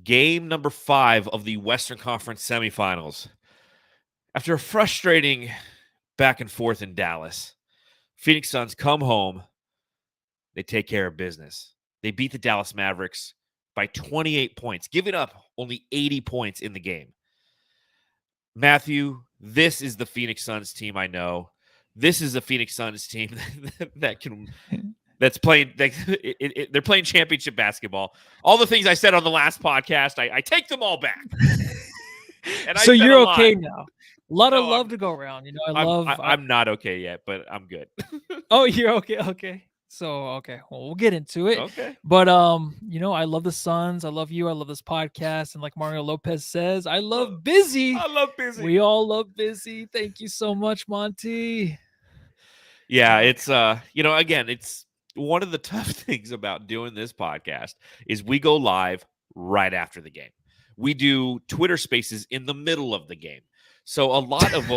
Game number 5 of the Western Conference semifinals. After a frustrating back and forth in Dallas, Phoenix Suns come home. They take care of business. They beat the Dallas Mavericks by 28 points, giving up only 80 points in the game. Matthew, this is the Phoenix Suns team I know. This is the Phoenix Suns team that's playing. They're playing championship basketball. All the things I said on the last podcast, I take them all back. And so you're okay now. A lot of love to go around. I'm not okay yet, but I'm good. Oh, you're okay. Okay. So, okay. Well, we'll get into it. Okay. But, I love the Suns. I love you. I love this podcast. And like Mario Lopez says, I love busy. I love busy. We all love busy. Thank you so much, Monty. Yeah, it's, again, it's one of the tough things about doing this podcast is we go live right after the game. We do Twitter Spaces in the middle of the game. So a lot of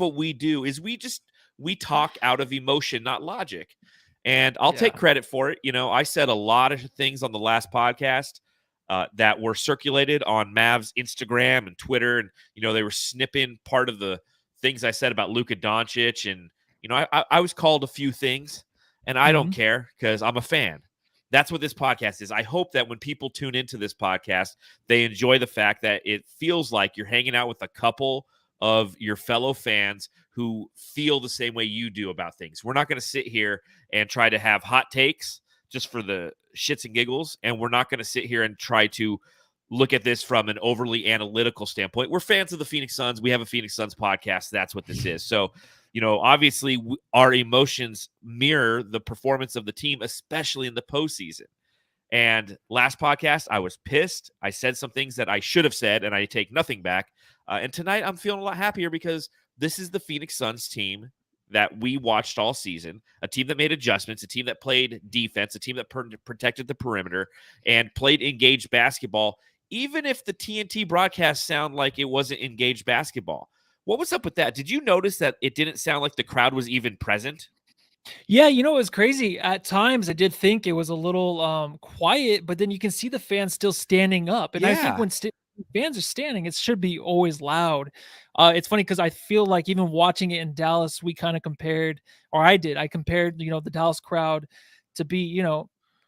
what we do is we talk out of emotion, not logic. And I'll take credit for it. I said a lot of things on the last podcast that were circulated on Mav's Instagram and Twitter. And, they were snipping part of the things I said about Luka Doncic. And, I was called a few things, and I don't care because I'm a fan. That's what this podcast is. I hope that when people tune into this podcast, they enjoy the fact that it feels like you're hanging out with a couple of your fellow fans who feel the same way you do about things. We're not going to sit here and try to have hot takes just for the shits and giggles, and we're not going to sit here and try to look at this from an overly analytical standpoint. We're fans of the Phoenix Suns. We have a Phoenix Suns podcast. That's what this is. So, obviously our emotions mirror the performance of the team, especially in the postseason. And last podcast, I was pissed. I said some things that I should have said, and I take nothing back. And tonight, I'm feeling a lot happier because this is the Phoenix Suns team that we watched all season, a team that made adjustments, a team that played defense, a team that protected the perimeter and played engaged basketball, even if the TNT broadcasts sound like it wasn't engaged basketball. What was up with that? Did you notice that it didn't sound like the crowd was even present? Yeah, it was crazy. At times, I did think it was a little quiet, but then you can see the fans still standing up. And I think when fans are standing, it should be always loud. It's funny because I feel like even watching it in Dallas, we kind of compared, or I compared, the Dallas crowd to be,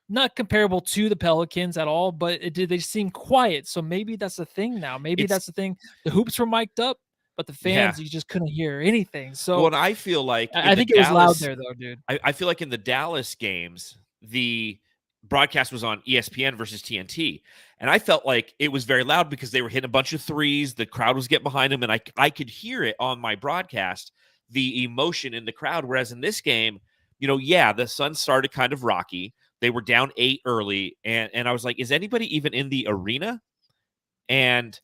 not comparable to the Pelicans at all, but they seem quiet. So maybe that's the thing now. Maybe that's the thing. The hoops were mic'd up, but the fans, you just couldn't hear anything. So I feel like I think it was loud there, though, dude. I feel like in the Dallas games, the broadcast was on ESPN versus TNT, and I felt like it was very loud because they were hitting a bunch of threes. The crowd was getting behind them, and I could hear it on my broadcast, the emotion in the crowd. Whereas in this game, the Suns started kind of rocky. They were down 8 early, and I was like, is anybody even in the arena? And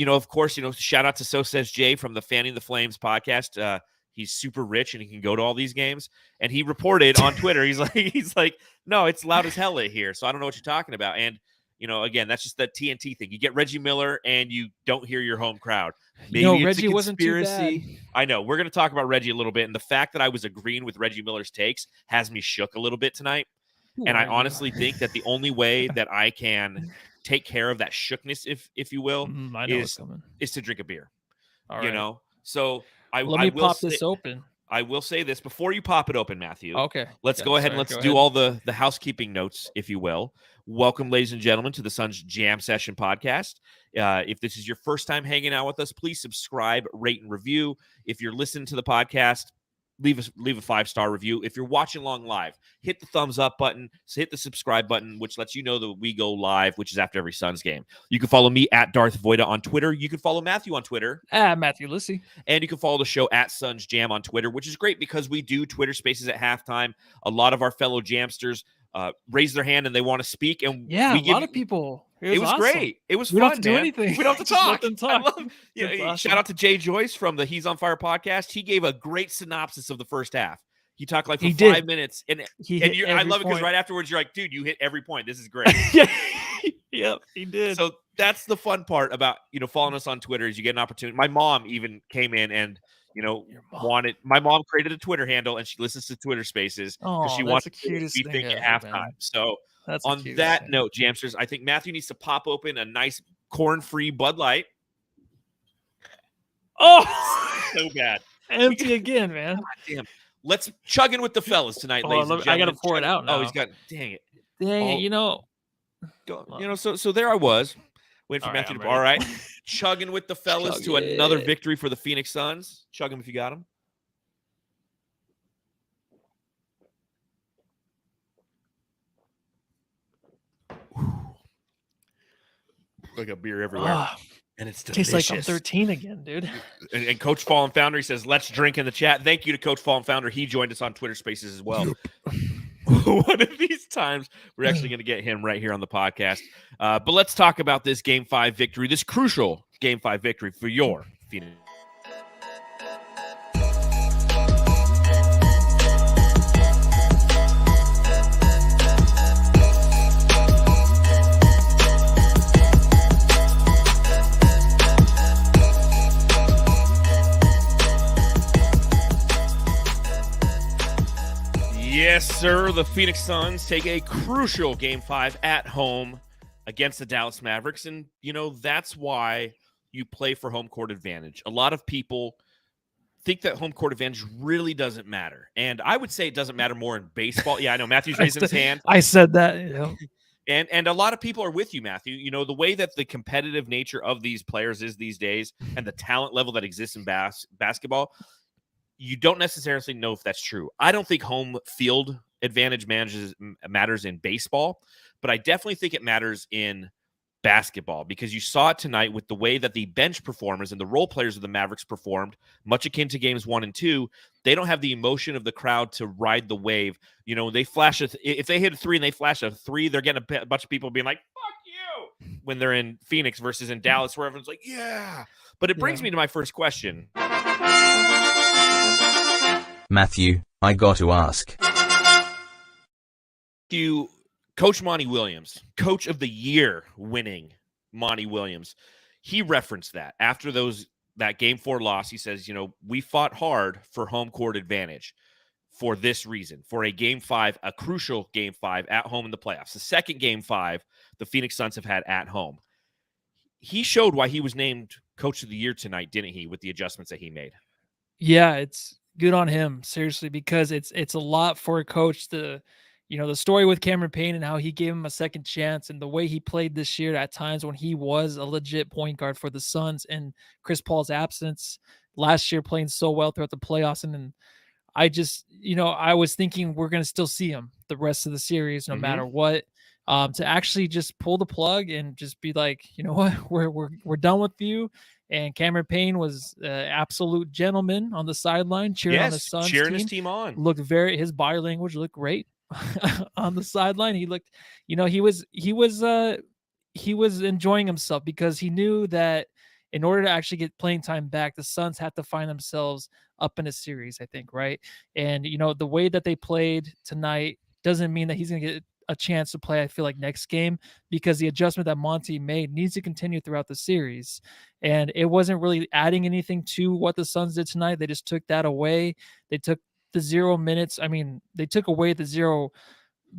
of course, shout out to So Says Jay from the Fanning the Flames podcast. He's super rich and he can go to all these games. And he reported on Twitter, he's like, no, it's loud as hell here. So I don't know what you're talking about. And again, that's just that TNT thing. You get Reggie Miller and you don't hear your home crowd. Maybe it's Reggie wasn't too bad. I know. We're going to talk about Reggie a little bit. And the fact that I was agreeing with Reggie Miller's takes has me shook a little bit tonight. And I honestly think that the only way that I can take care of that shookness, if you will, is to drink a beer. All right. So let me pop this open. I will say this before you pop it open, Matthew. Okay. Let's go ahead and let's do all the housekeeping notes, if you will. Welcome, ladies and gentlemen, to the Suns Jam Session podcast. If this is your first time hanging out with us, please subscribe, rate, and review. If you're listening to the podcast, leave a 5-star review. If you're watching along live, hit the thumbs up button. So hit the subscribe button, which lets you know that we go live, which is after every Suns game. You can follow me at Darth Voida on Twitter. You can follow Matthew on Twitter. Matthew Lissy. And you can follow the show at Suns Jam on Twitter, which is great because we do Twitter Spaces at halftime. A lot of our fellow Jamsters raise their hand and they want to speak. And a lot of people. It was awesome. Great. It was we fun, don't have to do anything. We don't have to talk. Awesome. Shout out to Jay Joyce from the He's on Fire podcast. He gave a great synopsis of the first half. He talked for 5 minutes, and I love it because right afterwards you're like, dude, you hit every point. This is great. Yep, he did. So that's the fun part about following us on Twitter is you get an opportunity. My mom even came in and my mom created a Twitter handle and she listens to Twitter Spaces because she wants the cutest thing at halftime. So That's On that note, Jamsters, I think Matthew needs to pop open a nice corn-free Bud Light. Oh, so bad. Empty again, man. God damn. Let's chug in with the fellas tonight, ladies and gentlemen. I got to pour it out now. Oh, he's got, dang it. You know. So there I was. Waiting for Matthew to, all right. Chugging with the fellas to another victory for the Phoenix Suns. Chug them if you got them. Like a beer everywhere. And it's delicious. Tastes like I'm 13 again, dude. And Coach Fallen Founder, he says, let's drink in the chat. Thank you to Coach Fallen Founder. He joined us on Twitter Spaces as well. One of these times, we're actually going to get him right here on the podcast. But let's talk about this Game 5 victory, this crucial Game 5 victory for your Phoenix. Yes, sir. The Phoenix Suns take a crucial Game 5 at home against the Dallas Mavericks. And, that's why you play for home court advantage. A lot of people think that home court advantage really doesn't matter. And I would say it doesn't matter more in baseball. Yeah, I know. Matthew's raising his hand. I said that. And a lot of people are with you, Matthew. The way that the competitive nature of these players is these days and the talent level that exists in basketball, you don't necessarily know if that's true. I don't think home field advantage matters in baseball, but I definitely think it matters in basketball because you saw it tonight with the way that the bench performers and the role players of the Mavericks performed, much akin to games 1 and 2. They don't have the emotion of the crowd to ride the wave. They flash if they hit a 3 and they flash a 3, they're getting a bunch of people being like, fuck you, when they're in Phoenix versus in Dallas where everyone's like, yeah. But it brings me to my first question. Matthew, I got to ask. Coach Monty Williams, Coach of the Year winning Monty Williams, he referenced that after that Game 4 loss. He says, we fought hard for home court advantage for this reason, for a Game 5, a crucial Game 5 at home in the playoffs. The second Game 5 the Phoenix Suns have had at home. He showed why he was named Coach of the Year tonight, didn't he, with the adjustments that he made? Yeah, it's good on him, seriously, because it's a lot for a coach to, the story with Cameron Payne and how he gave him a second chance and the way he played this year at times when he was a legit point guard for the Suns and Chris Paul's absence last year playing so well throughout the playoffs. And then I just, I was thinking we're going to still see him the rest of the series, no matter what, to actually just pull the plug and just be like, you know what, we're done with you. And Cameron Payne was an absolute gentleman on the sideline, cheering on the Suns cheering his team on. His body language looked great on the sideline. He looked, he was enjoying himself because he knew that in order to actually get playing time back, the Suns had to find themselves up in a series, I think, right? And, the way that they played tonight doesn't mean that he's going to get a chance to play, I feel like, next game, because the adjustment that Monty made needs to continue throughout the series. And it wasn't really adding anything to what the Suns did tonight. They just took that away. They took the 0 minutes. I mean, they took away the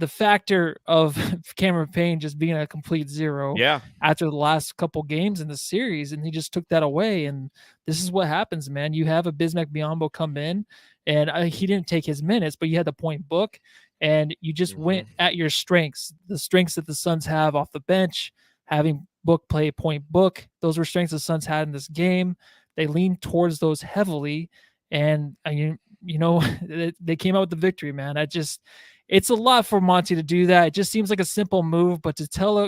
factor of Cameron Payne just being a complete zero after the last couple games in the series. And he just took that away. And this is what happens, man. You have a Bismack Biyombo come in and he didn't take his minutes, but you had the point book. And you just went at your strengths, the strengths that the Suns have off the bench, having Book play point Book. Those were strengths the Suns had in this game. They leaned towards those heavily. And, they came out with the victory, man. It's a lot for Monty to do that. It just seems like a simple move, but to tell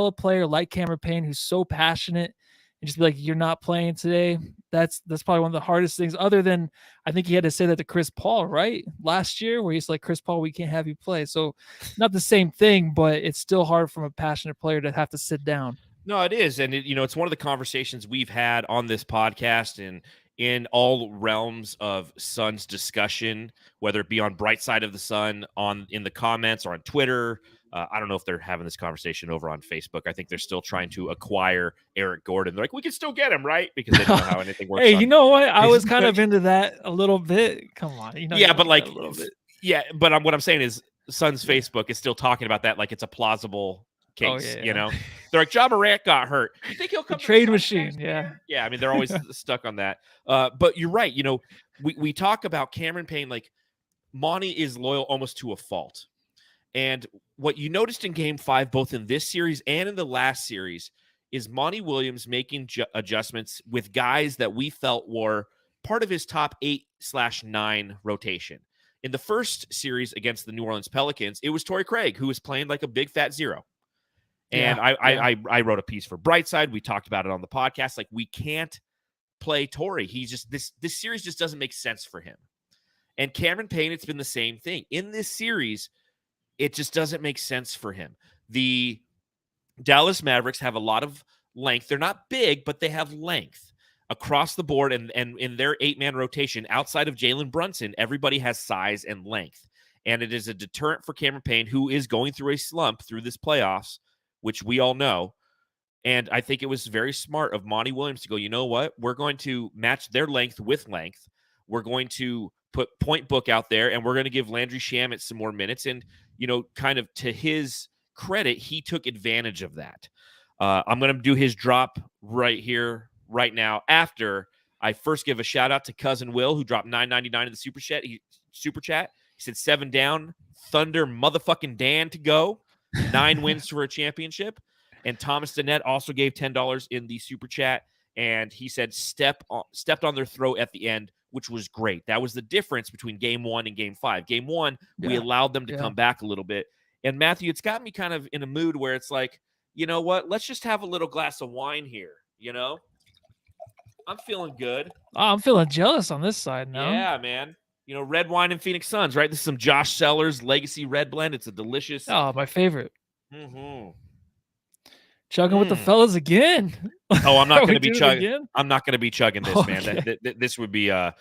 a player like Cameron Payne, who's so passionate, and just be like, you're not playing today, that's probably one of the hardest things, other than I think he had to say that to Chris Paul, right? Last year, where he's like, Chris Paul, we can't have you play. So not the same thing, but it's still hard from a passionate player to have to sit down. No, it is. And, it's one of the conversations we've had on this podcast and in all realms of Suns discussion, whether it be on Bright Side of the Sun, in the comments or on Twitter. I don't know if they're having this conversation over on Facebook. I think they're still trying to acquire Eric Gordon. They're like, we can still get him, right? Because they don't know how anything works. Hey, you know what? I was kind of into that a little bit. Come on. But like, a little bit. Yeah, but what I'm saying is Suns Facebook is still talking about that like it's a plausible case. yeah. You know, they're like, Ja Morant got hurt. You think he'll come the to trade the Suns machine? next Yeah. year? Yeah, I mean, they're always stuck on that. But you're right. You know, we talk about Cameron Payne like Monty is loyal almost to a fault. And what you noticed in Game 5, both in this series and in the last series, is Monty Williams making adjustments with guys that we felt were part of his top 8/9 rotation. In the first series against the New Orleans Pelicans, it was Torrey Craig, who was playing like a big fat zero. And I wrote a piece for Brightside. We talked about it on the podcast. Like, we can't play Torrey. He's just this series just doesn't make sense for him. And Cameron Payne, it's been the same thing. In this series, it just doesn't make sense for him. The Dallas Mavericks have a lot of length. They're not big, but they have length across the board. And in their 8-man rotation, outside of Jalen Brunson, everybody has size and length. And it is a deterrent for Cameron Payne, who is going through a slump through this playoffs, which we all know. And I think it was very smart of Monty Williams to go, you know what? We're going to match their length with length. We're going to put Point Book out there, and we're going to give Landry Shamet some more minutes. And, you know, kind of to his credit, he took advantage of that. I'm going to do his drop right here, right now, after I first give a shout out to Cousin Will, who dropped $9.99 in the super chat. He said 7 down, Thunder motherfucking Dan to go, 9 wins for a championship. And Thomas Danette also gave $10 in the super chat, and he said stepped on their throat at the end, which was great. That was the difference between Game 1 and Game 5. Game 1, we allowed them to come back a little bit. And Matthew, it's got me kind of in a mood where it's like, you know what? Let's just have a little glass of wine here, you know? I'm feeling good. Oh, I'm feeling jealous on this side now. Yeah, man. You know, red wine and Phoenix Suns, right? This is some Josh Sellers Legacy Red Blend. It's a delicious. Oh, my favorite. Mm-hmm. Chugging with the fellas again. Oh, I'm not going to be chugging. I'm not going to be chugging this, man. This would be I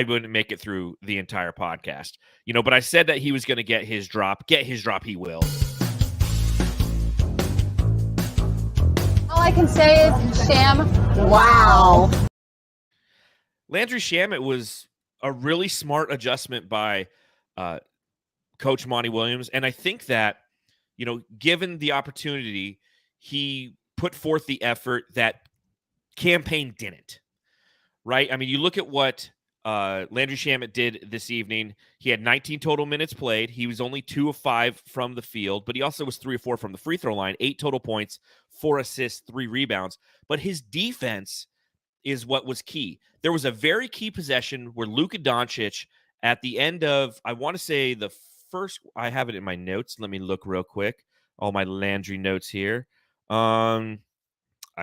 wouldn't make it through the entire podcast, you know. But I said that he was going to get his drop. Get his drop, he will. All I can say is, Sham, wow. Landry Shamet was a really smart adjustment by Coach Monty Williams, and I think that, you know, given the opportunity, he put forth the effort that Cam Payne didn't, right? I mean, you look at what Landry Shamet did this evening. He had 19 total minutes played. He was only 2 of 5 from the field, but he also was 3 of 4 from the free throw line, 8 total points, 4 assists, 3 rebounds. But his defense is what was key. There was a very key possession where Luka Doncic at the end of, I want to say the first, I have it in my notes. Let me look real quick. All my Landry notes here. I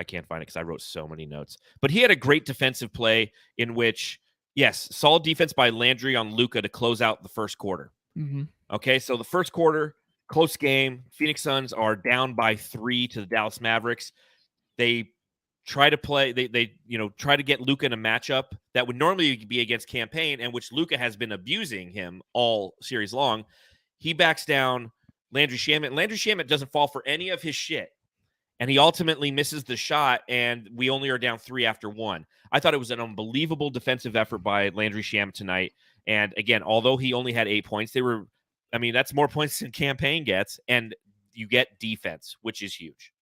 can't find it because I wrote so many notes. But he had a great defensive play in which, yes, solid defense by Landry on Luka to close out the first quarter. Mm-hmm. Okay, so the first quarter, close game. Phoenix Suns are down by 3 to the Dallas Mavericks. They try to play, they try to get Luka in a matchup that would normally be against Cam Payne, and which Luka has been abusing him all series long. He backs down Landry Shamet. Landry Shamet doesn't fall for any of his shit, and he ultimately misses the shot, and we only are down 3 after 1. I thought it was an unbelievable defensive effort by Landry Shamet tonight. And again, although he only had 8 points, that's more points than Cam Payne gets, and you get defense, which is huge.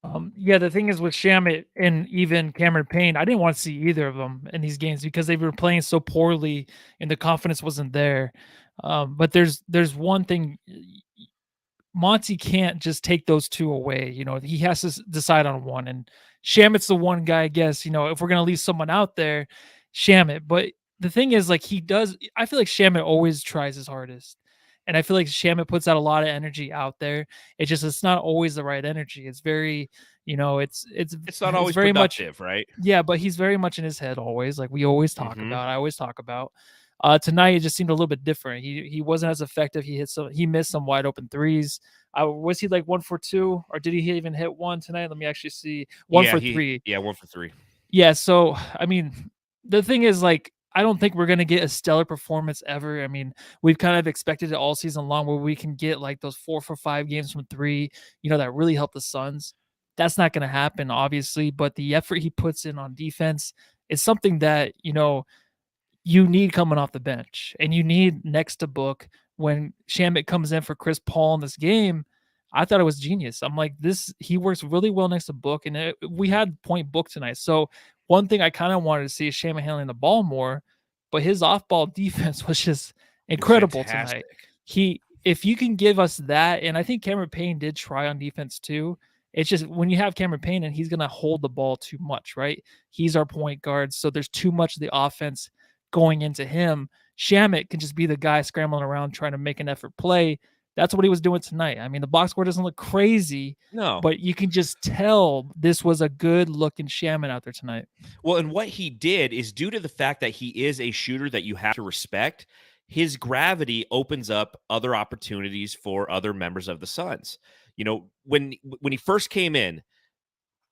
The thing is with Shamet and even Cameron Payne, I didn't want to see either of them in these games because they were playing so poorly and the confidence wasn't there. But there's one thing. Monty can't just take those 2 away. You know, he has to decide on one. And Shamet's the one guy, I guess, you know, if we're going to leave someone out there, Shamet. But the thing is, like, I feel like Shamet always tries his hardest. And I feel like Shamet puts out a lot of energy out there. It's not always the right energy. It's very, you know, it's not always very productive, much, right? Yeah, but he's very much in his head always. Like we always talk about. I always talk about. Tonight it just seemed a little bit different. He wasn't as effective. He missed some wide open threes. Was he like 1 for 2, or did he even hit one tonight? Let me actually see. 1 for 3. Yeah, 1 for 3. Yeah. So I mean, the thing is, like, I don't think we're going to get a stellar performance ever. I mean, we've kind of expected it all season long where we can get like those 4 for 5 games from 3, you know, that really help the Suns. That's not going to happen, obviously, but the effort he puts in on defense is something that, you know, you need coming off the bench, and you need next to Book when Shamet comes in for Chris Paul in this game, I thought it was genius. I'm like, he works really well next to Book, and we had point Book tonight. So one thing I kind of wanted to see is Shamet handling the ball more, but his off-ball defense was just incredible tonight. If you can give us that, and I think Cameron Payne did try on defense too. It's just when you have Cameron Payne and he's going to hold the ball too much, right? He's our point guard, so there's too much of the offense going into him. Shamet can just be the guy scrambling around trying to make an effort play. That's what he was doing tonight. I mean, the box score doesn't look crazy, but you can just tell this was a good-looking Shamet out there tonight. Well, and what he did is due to the fact that he is a shooter that you have to respect, his gravity opens up other opportunities for other members of the Suns. You know, when he first came in,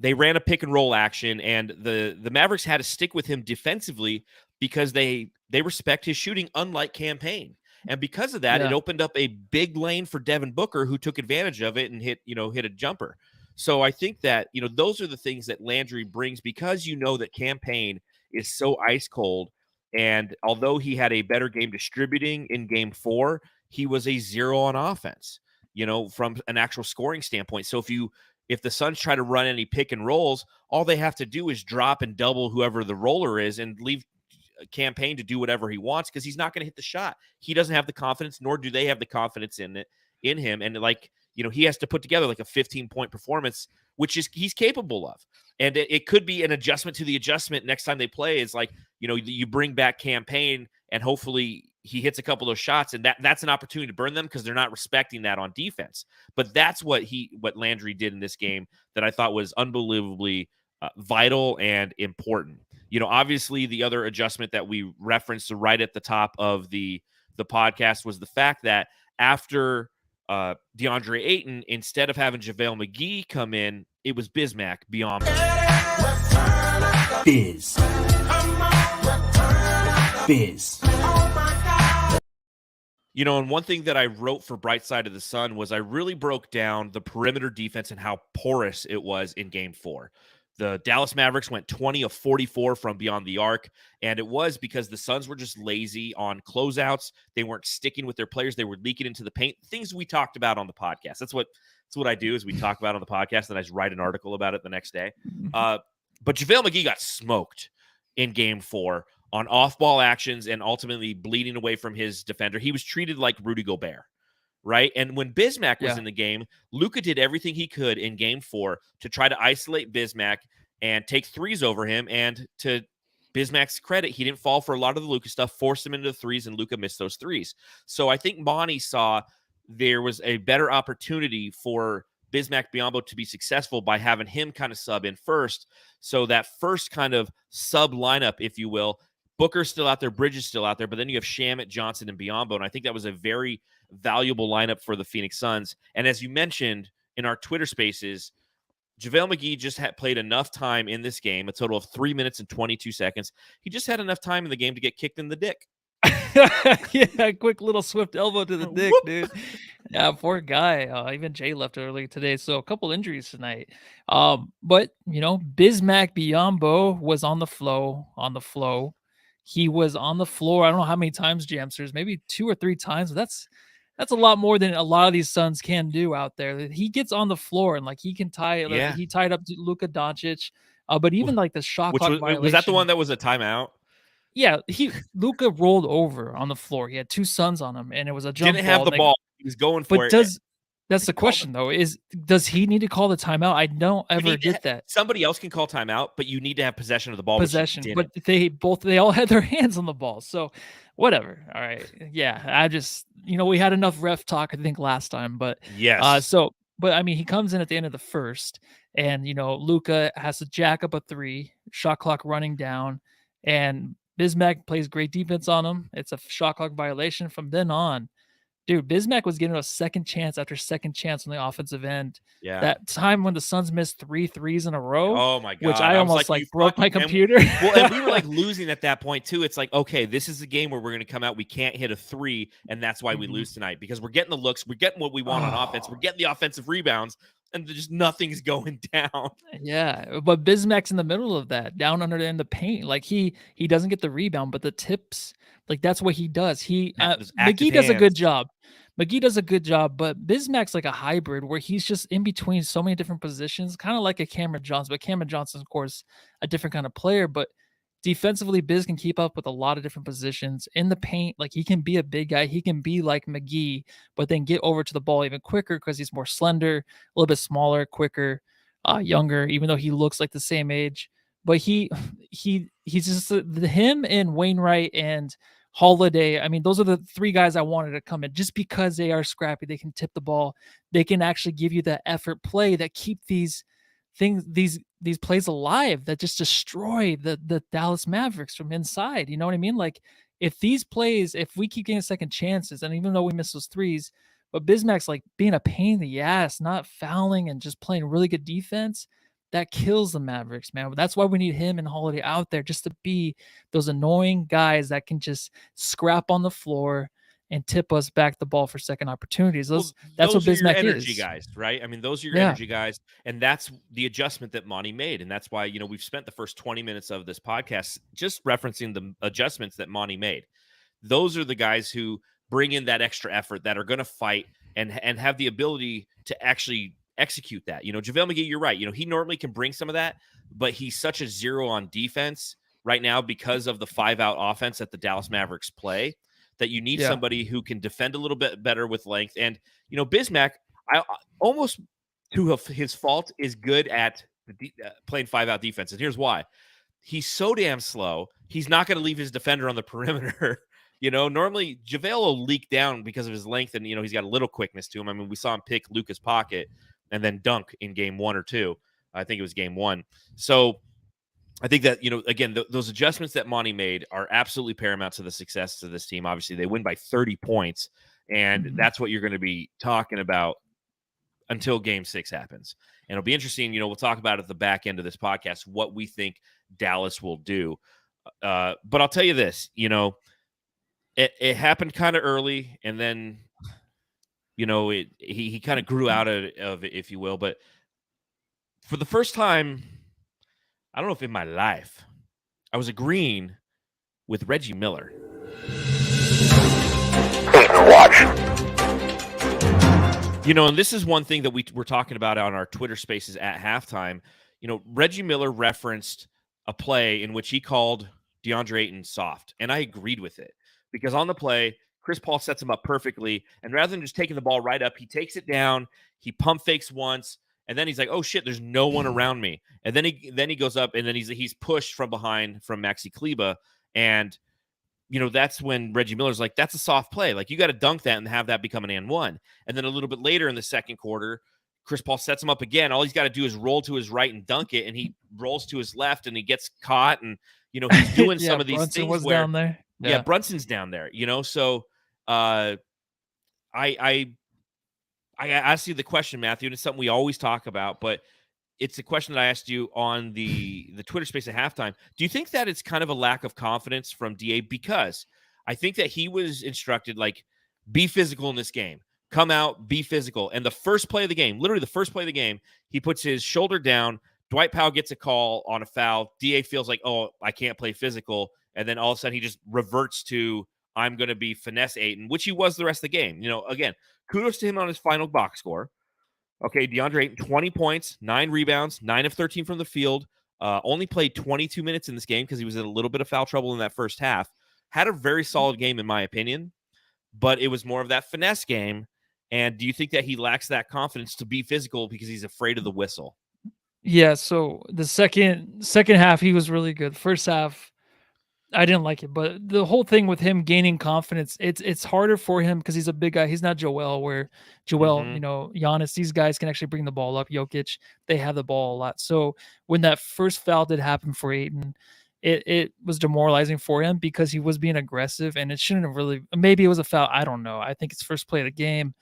they ran a pick and roll action, and the Mavericks had to stick with him defensively because they respect his shooting, unlike Cam Payne. And because of that, it opened up a big lane for Devin Booker, who took advantage of it and hit a jumper. So I think that, those are the things that Landry brings, because that Cam Payne is so ice cold. And although he had a better game distributing in game 4, he was a 0 on offense, from an actual scoring standpoint. So if the Suns try to run any pick and rolls, all they have to do is drop and double whoever the roller is and leave Cam Payne to do whatever he wants, because he's not going to hit the shot. He doesn't have the confidence, nor do they have the confidence in him. And he has to put together like a 15-point performance, which is he's capable of. And it could be an adjustment to the adjustment next time they play. Is like, you bring back Cam Payne and hopefully he hits a couple of those shots, and that's an opportunity to burn them because they're not respecting that on defense. But that's what Landry did in this game that I thought was unbelievably vital and important. Obviously the other adjustment that we referenced right at the top of the podcast was the fact that after DeAndre Ayton, instead of having JaVale McGee come in, it was Bismack Biyombo. Biz. And one thing that I wrote for Bright Side of the Sun was I really broke down the perimeter defense and how porous it was in game 4. The Dallas Mavericks went 20 of 44 from beyond the arc, and it was because the Suns were just lazy on closeouts. They weren't sticking with their players. They were leaking into the paint, things we talked about on the podcast. That's what I do, is we talk about on the podcast, and I just write an article about it the next day. But JaVale McGee got smoked in game 4 on off-ball actions and ultimately bleeding away from his defender. He was treated like Rudy Gobert. Right. And when Bismack was in the game, Luka did everything he could in game 4 to try to isolate Bismack and take threes over him. And to Bismack's credit, he didn't fall for a lot of the Luka stuff, forced him into the threes, and Luka missed those threes. So I think Monty saw there was a better opportunity for Bismack Biyombo to be successful by having him kind of sub in first. So that first kind of sub lineup, if you will, Booker's still out there, Bridges still out there, but then you have Shamet, Johnson, and Biyombo. And I think that was a very valuable lineup for the Phoenix Suns. And as you mentioned in our Twitter spaces, JaVale McGee just played enough time in this game, a total of 3 minutes and 22 seconds. He just had enough time in the game to get kicked in the dick. Yeah, quick little swift elbow to the dick, dude. Yeah, poor guy. Even Jay left early today, so a couple injuries tonight. But Bismack Biyombo was on the flow. He was on the floor. I don't know how many times, Jamsters, maybe 2 or 3 times. But that's a lot more than a lot of these Suns can do out there. He gets on the floor and he can tie. He tied up Luka Doncic. But even the shot clock violation. Was that the one that was a timeout? Yeah, Luka rolled over on the floor. He had 2 Suns on him, and it was a jump. Didn't have the ball. He was going for it. That's the question, though, does he need to call the timeout? I don't ever get that. Somebody else can call timeout, but you need to have possession of the ball. But they all had their hands on the ball. So whatever. All right. Yeah. I just, we had enough ref talk, I think, last time. But yes. But I mean, he comes in at the end of the first, and, Luka has to jack up a 3, shot clock running down, and Bismack plays great defense on him. It's a shot clock violation. From then on, dude, Bismack was getting a second chance after second chance on the offensive end. Yeah. That time when the Suns missed 3 threes in a row. Oh my God. Which I almost broke my computer. And we were losing at that point too. It's like, okay, this is the game where we're going to come out. We can't hit a 3, and that's why we lose tonight, because we're getting the looks. We're getting what we want on offense. We're getting the offensive rebounds. and just nothing's going down. Yeah, but Bismack's in the middle of that, down under in the paint. Like he doesn't get the rebound, but the tips, like that's what he does. Those active McGee does a good hands. job. McGee does a good job, but Bismack's like a hybrid where he's just in between so many different positions, kind of like a Cameron Johnson. But Cameron Johnson's, of course, a different kind of player. But defensively, Biz can keep up with a lot of different positions in the paint. Like he can be a big guy, he can be like McGee, but then get over to the ball even quicker because he's more slender, a little bit smaller, quicker, younger, even though he looks like the same age. But he's just him and Wainwright and Holiday. I mean, those are the three guys I wanted to come in just because they are scrappy. They can tip the ball. They can actually give you that effort play that keep these things, these plays alive, that just destroy the Dallas Mavericks from inside. You know what I mean? Like if these plays, if we keep getting second chances, and even though we miss those threes, but Bismack's like being a pain in the ass, not fouling and just playing really good defense, that kills the Mavericks, man. That's why we need him and Holiday out there, just to be those annoying guys that can just scrap on the floor and tip us back the ball for second opportunities. That's what Those are your Bismack energy is. guys, right? I mean, those are your energy guys, and that's the adjustment that Monty made, and that's why we've spent the first 20 minutes of this podcast just referencing the adjustments that Monty made. Those are the guys who bring in that extra effort, that are going to fight and have the ability to actually execute that. JaVale McGee, you're right. He normally can bring some of that, but he's such a zero on defense right now because of the 5-out offense that the Dallas Mavericks play, that you need somebody who can defend a little bit better with length. And, Bismack, I almost to his fault, is good at playing 5-out defense. And here's why. He's so damn slow. He's not going to leave his defender on the perimeter. Normally JaVale will leak down because of his length, and, he's got a little quickness to him. I mean, we saw him pick Luka's pocket and then dunk in game 1 or 2. I think it was game 1. So I think that, again, those adjustments that Monty made are absolutely paramount to the success of this team. Obviously, they win by 30 points, and that's what you're going to be talking about until game 6 happens. And it'll be interesting. We'll talk about at the back end of this podcast what we think Dallas will do. But I'll tell you this, it happened kind of early, and then, he kind of grew out of it, if you will. But for the first time, I don't know if in my life, I was agreeing with Reggie Miller. And this is one thing that we were talking about on our Twitter spaces at halftime. Reggie Miller referenced a play in which he called Deandre Ayton soft, and I agreed with it because on the play, Chris Paul sets him up perfectly, and rather than just taking the ball right up, he takes it down, he pump fakes once, and then he's like, "Oh shit, there's no one around me." And then he goes up, and then he's pushed from behind from Maxi Kleba, and that's when Reggie Miller's like, "That's a soft play. Like you got to dunk that and have that become an and one." And then a little bit later in the second quarter, Chris Paul sets him up again. All he's got to do is roll to his right and dunk it, and he rolls to his left and he gets caught, and he's doing some of these Brunson things was where down there. Yeah, Brunson's down there, so I asked you the question, Matthew, and it's something we always talk about, but it's a question that I asked you on the Twitter space at halftime. Do you think that it's kind of a lack of confidence from DA? Because I think that he was instructed, like, be physical in this game. Come out, be physical. And the first play of the game, literally the first play of the game, he puts his shoulder down. Dwight Powell gets a call on a foul. DA feels like, oh, I can't play physical. And then all of a sudden he just reverts to, I'm going to be finesse Ayton, which he was the rest of the game. Again, kudos to him on his final box score. Okay, Deandre Ayton, 20 points, 9 rebounds, 9 of 13 from the field. Only played 22 minutes in this game because he was in a little bit of foul trouble in that first half. Had a very solid game, in my opinion, but it was more of that finesse game. And do you think that he lacks that confidence to be physical because he's afraid of the whistle? Yeah, so the second half, he was really good. First half, I didn't like it, but the whole thing with him gaining confidence, it's harder for him because he's a big guy. He's not Joel, where Joel, Giannis, these guys can actually bring the ball up. Jokic, they have the ball a lot. So when that first foul did happen for Ayton, it was demoralizing for him because he was being aggressive, and it shouldn't have really. Maybe it was a foul. I don't know. I think it's first play of the game.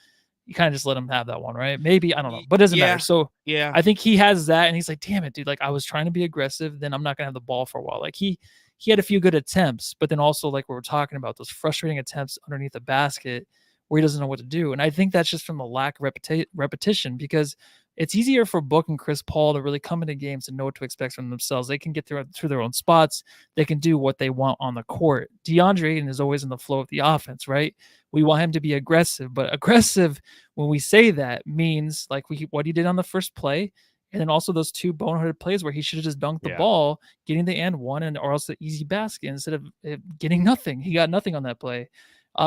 You kind of just let him have that one, right? Maybe, I don't know, but it doesn't matter. So yeah, I think he has that, and he's like, damn it, dude. Like, I was trying to be aggressive, then I'm not gonna have the ball for a while. Like he had a few good attempts, but then also, like we were talking about, those frustrating attempts underneath the basket where he doesn't know what to do. And I think that's just from the lack of repetition, because it's easier for Book and Chris Paul to really come into games and know what to expect from themselves. They can get through their own spots. They can do what they want on the court. DeAndre Ayton is always in the flow of the offense, right? We want him to be aggressive, but aggressive, when we say that, means like what he did on the first play, and then also those 2 boneheaded plays where he should have just dunked the ball, getting the and one, or else the easy basket instead of getting nothing. He got nothing on that play.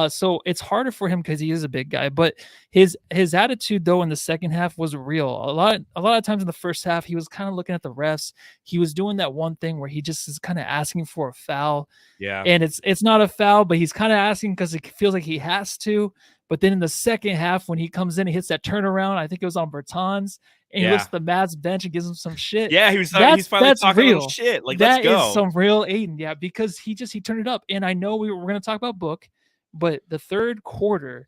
So it's harder for him because he is a big guy. But his attitude though in the second half was real. A lot of times in the first half, he was kind of looking at the refs. He was doing that one thing where he just is kind of asking for a foul. Yeah, and it's not a foul, but he's kind of asking because it feels like he has to. But then in the second half, when he comes in, he hits that turnaround. I think it was on Bertans. And he looks at the Mavs bench and gives him some shit. Yeah, he's finally talking real shit. Like, let's go. That is some real Ayton, because he turned it up. And I know we're going to talk about Book, but the third quarter,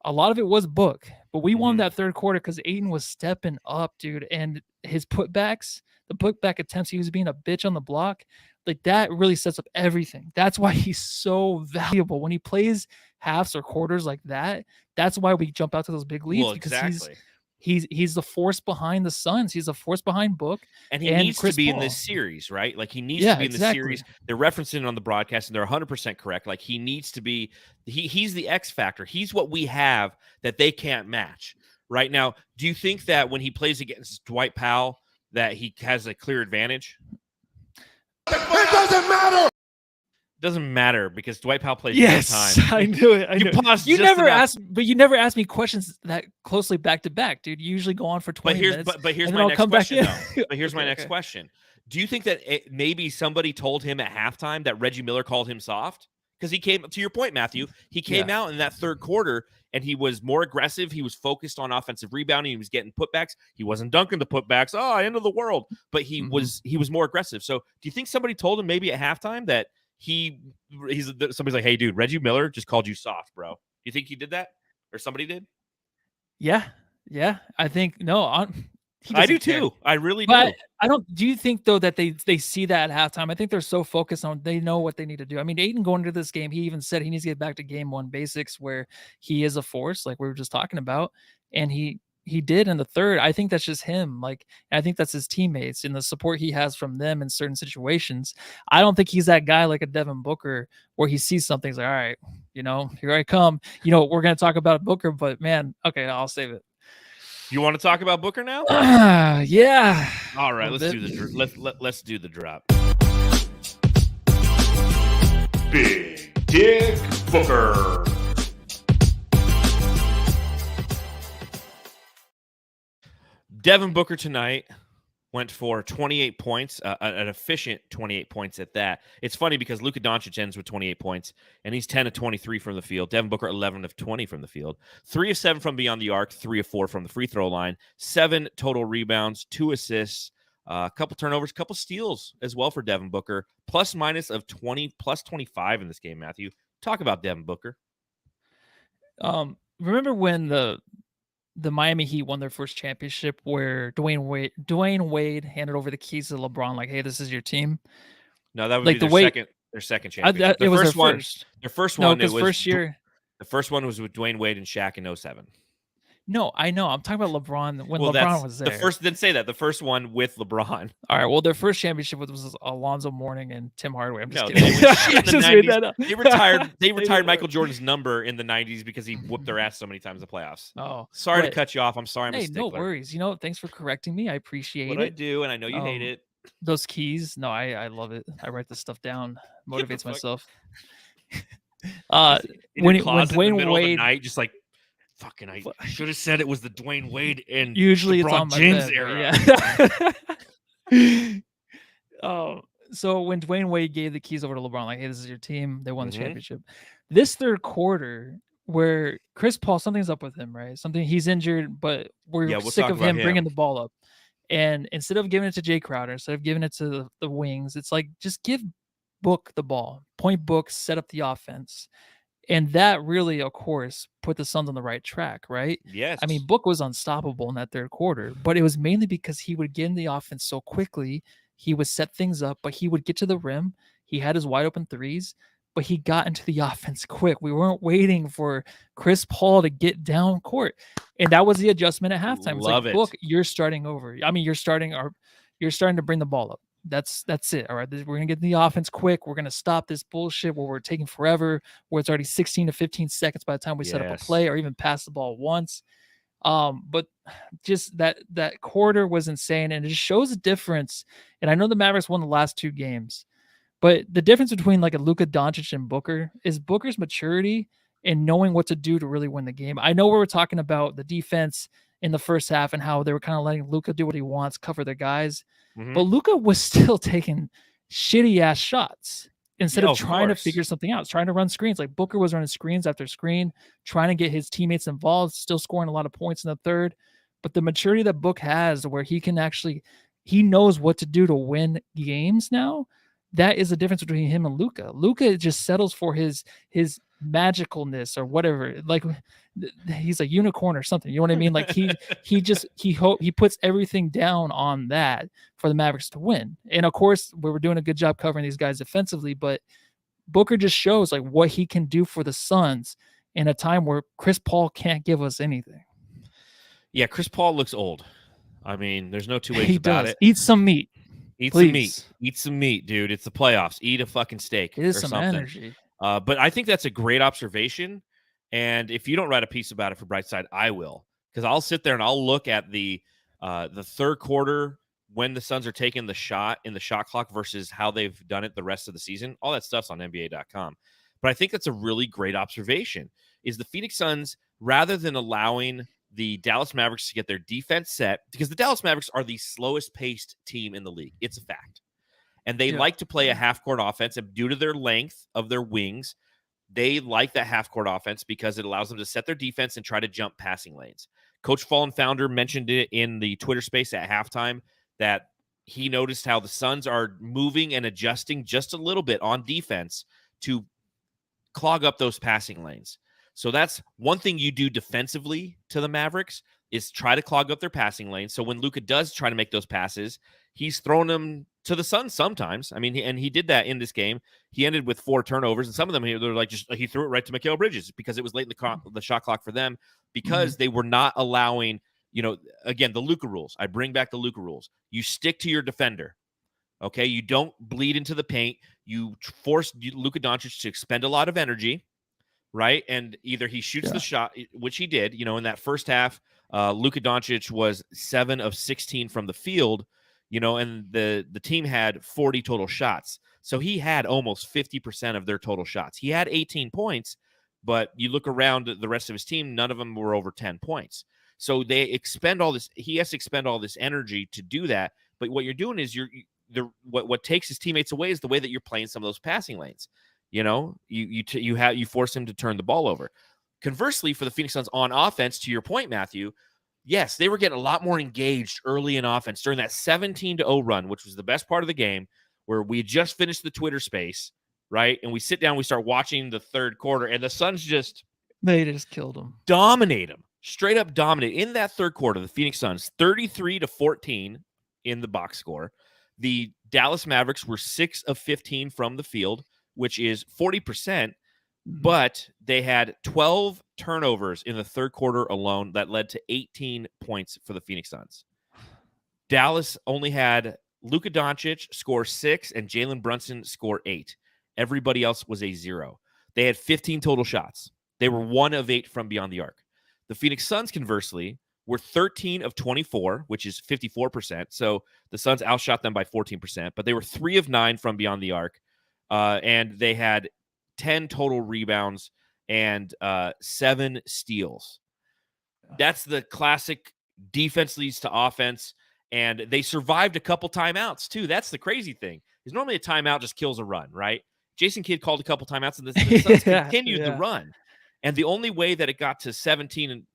a lot of it was Book. But we won that third quarter because Ayton was stepping up, dude. And his putbacks, the putback attempts, he was being a bitch on the block. Like, that really sets up everything. That's why he's so valuable. When he plays halves or quarters like that, that's why we jump out to those big leads. Well, exactly. He's the force behind the Suns. He's the force behind Book. And he needs to be in this series, right? Like, he needs to be in the series. They're referencing it on the broadcast, and they're 100% correct. Like, he needs to be he's the X factor. He's what we have that they can't match right now. Do you think that when he plays against Dwight Powell that he has a clear advantage? It doesn't matter. Doesn't matter because Dwight Powell plays yes, time. I knew it. You never asked me questions that closely back to back, dude. You usually go on for 20 minutes. But here's my next question, though. But here's my next question. Do you think that maybe somebody told him at halftime that Reggie Miller called him soft? Because he came, to your point, Matthew, he came out in that third quarter and he was more aggressive. He was focused on offensive rebounding. He was getting putbacks. He wasn't dunking the putbacks. Oh, end of the world. But he was more aggressive. So do you think somebody told him maybe at halftime that somebody's like, hey, dude, Reggie Miller just called you soft, bro? Do you think he did that, or somebody did? Yeah. I think I do too. I really do. I don't. Do you think though that they see that at halftime? I think they're so focused on they know what they need to do. I mean, Ayton going into this game, he even said he needs to get back to game 1 basics where he is a force, like we were just talking about, and he did in the third. I think that's just him. Like, I think that's his teammates and the support he has from them in certain situations. I don't think he's that guy like a Devin Booker where he sees something, he's like, all right, here I come. We're going to talk about Booker, but man, okay, I'll save it. You want to talk about Booker now? Yeah. All right, let's do the drop. Big Dick Booker. Devin Booker tonight went for 28 points, an efficient 28 points at that. It's funny because Luka Doncic ends with 28 points, and he's 10 of 23 from the field. Devin Booker, 11 of 20 from the field. 3 of 7 from beyond the arc, 3 of 4 from the free throw line, 7 total rebounds, 2 assists, a couple turnovers, a couple steals as well for Devin Booker. Plus minus of 20, plus 25 in this game, Matthew. Talk about Devin Booker. Remember when the Miami Heat won their first championship where Dwayne Wade handed over the keys to LeBron, like, hey, this is your team? No, that would be their second championship. It was their first. Their first one. No, first year. The first one was with Dwayne Wade and Shaq in 07. No, I know. I'm talking about LeBron when LeBron was there. Didn't say that. The first one with LeBron. All right. Well, their first championship was Alonzo Mourning and Tim Hardaway. I'm just kidding. I just made that up. They retired Michael Jordan's number in the 90s because he whooped their ass so many times in the playoffs. Oh, sorry to cut you off. I'm sorry. Hey, no worries. Thanks for correcting me. I appreciate it. I do, and I know you hate it. Those keys. No, I love it. I write this stuff down. Motivates myself. When Dwayne Wade, night, just like. Fucking, I should have said it was the Dwayne Wade and usually LeBron it's on James era. Yeah. So when Dwayne Wade gave the keys over to LeBron, like, hey, this is your team, they won the championship. This third quarter, where Chris Paul, something's up with him, right? He's injured, but we're sick of him bringing the ball up. And instead of giving it to Jay Crowder, instead of giving it to the wings, it's like, just give Book the ball, point Book, set up the offense. And that really, of course, put the Suns on the right track, right? Yes. I mean, Book was unstoppable in that third quarter, but it was mainly because he would get in the offense so quickly. He would set things up, but he would get to the rim. He had his wide open threes, but he got into the offense quick. We weren't waiting for Chris Paul to get down court. And that was the adjustment at halftime. It's Love like, it. Book, you're starting over. I mean, you're starting to bring the ball up. That's it. All right. We're going to get in the offense quick. We're going to stop this bullshit where we're taking forever, where it's already 16 to 15 seconds by the time we set up a play or even pass the ball once. But just that quarter was insane, and it just shows a difference. And I know the Mavericks won the last 2 games, but the difference between like a Luka Doncic and Booker is Booker's maturity and knowing what to do to really win the game. I know we were talking about the defense in the first half and how they were kind of letting Luka do what he wants, cover their guys. But Luka was still taking shitty ass shots instead of trying to figure something out, trying to run screens. Like Booker was running screens after screen, trying to get his teammates involved, still scoring a lot of points in the third. But the maturity that Book has, where he knows what to do to win games now, that is the difference between him and Luka. Luka just settles for his magicalness or whatever. Like he's a unicorn or something. You know what I mean? Like he puts everything down on that for the Mavericks to win. And of course, we were doing a good job covering these guys defensively, but Booker just shows like what he can do for the Suns in a time where Chris Paul can't give us anything. Yeah, Chris Paul looks old. I mean, there's no two ways about it. Eat some meat. Eat Please. some meat. Eat some meat, dude. It's the playoffs. Eat a fucking steak. It is or some something. energy. But I think that's a great observation. And if you don't write a piece about it for Brightside, I will. Because I'll sit there and I'll look at the third quarter when the Suns are taking the shot in the shot clock versus how they've done it the rest of the season. All that stuff's on NBA.com. But I think that's a really great observation, is the Phoenix Suns, rather than allowing the Dallas Mavericks to get their defense set, because the Dallas Mavericks are the slowest paced team in the league. It's a fact. And they like to play a half-court offense, and due to their length of their wings, they like that half-court offense because it allows them to set their defense and try to jump passing lanes. Coach Fallen Founder mentioned it in the Twitter space at halftime that he noticed how the Suns are moving and adjusting just a little bit on defense to clog up those passing lanes. So that's one thing you do defensively to the Mavericks, is try to clog up their passing lanes. So when Luka does try to make those passes, he's throwing them to the Suns sometimes. I mean, he did that in this game. He ended with 4 turnovers, and some of them they're like he threw it right to Mikal Bridges because it was late in the shot clock for them, because they were not allowing, again, the Luka rules. I bring back the Luka rules. You stick to your defender. Okay, you don't bleed into the paint. You force Luka Doncic to expend a lot of energy, right? And either he shoots the shot, which he did. In that first half, Luka Doncic was 7 of 16 from the field. And the team had 40 total shots. So he had almost 50% of their total shots. He had 18 points, but you look around the rest of his team, none of them were over 10 points. So they expend all this. He has to expend all this energy to do that. But what you're doing is what takes his teammates away is the way that you're playing some of those passing lanes. You force him to turn the ball over. Conversely, for the Phoenix Suns on offense, to your point, Matthew, yes, they were getting a lot more engaged early in offense during that 17-0 run, which was the best part of the game, where we just finished the Twitter space, right? And we sit down, we start watching the third quarter, and the Suns they just killed them. Dominate them. Straight up dominate. In that third quarter, the Phoenix Suns, 33-14 in the box score. The Dallas Mavericks were 6 of 15 from the field, which is 40%, but they had 12 turnovers in the third quarter alone that led to 18 points for the Phoenix Suns. Dallas only had Luka Doncic score 6 and Jalen Brunson score 8. Everybody else was a 0. They had 15 total shots. They were 1 of 8 from beyond the arc. The Phoenix Suns, conversely, were 13 of 24, which is 54%. So the Suns outshot them by 14%, but they were 3 of 9 from beyond the arc. And they had 10 total rebounds and 7 steals. That's the classic defense leads to offense. And they survived a couple timeouts, too. That's the crazy thing. Because normally a timeout just kills a run, right? Jason Kidd called a couple timeouts, and the Suns continued the run. And the only way that it got to 17-0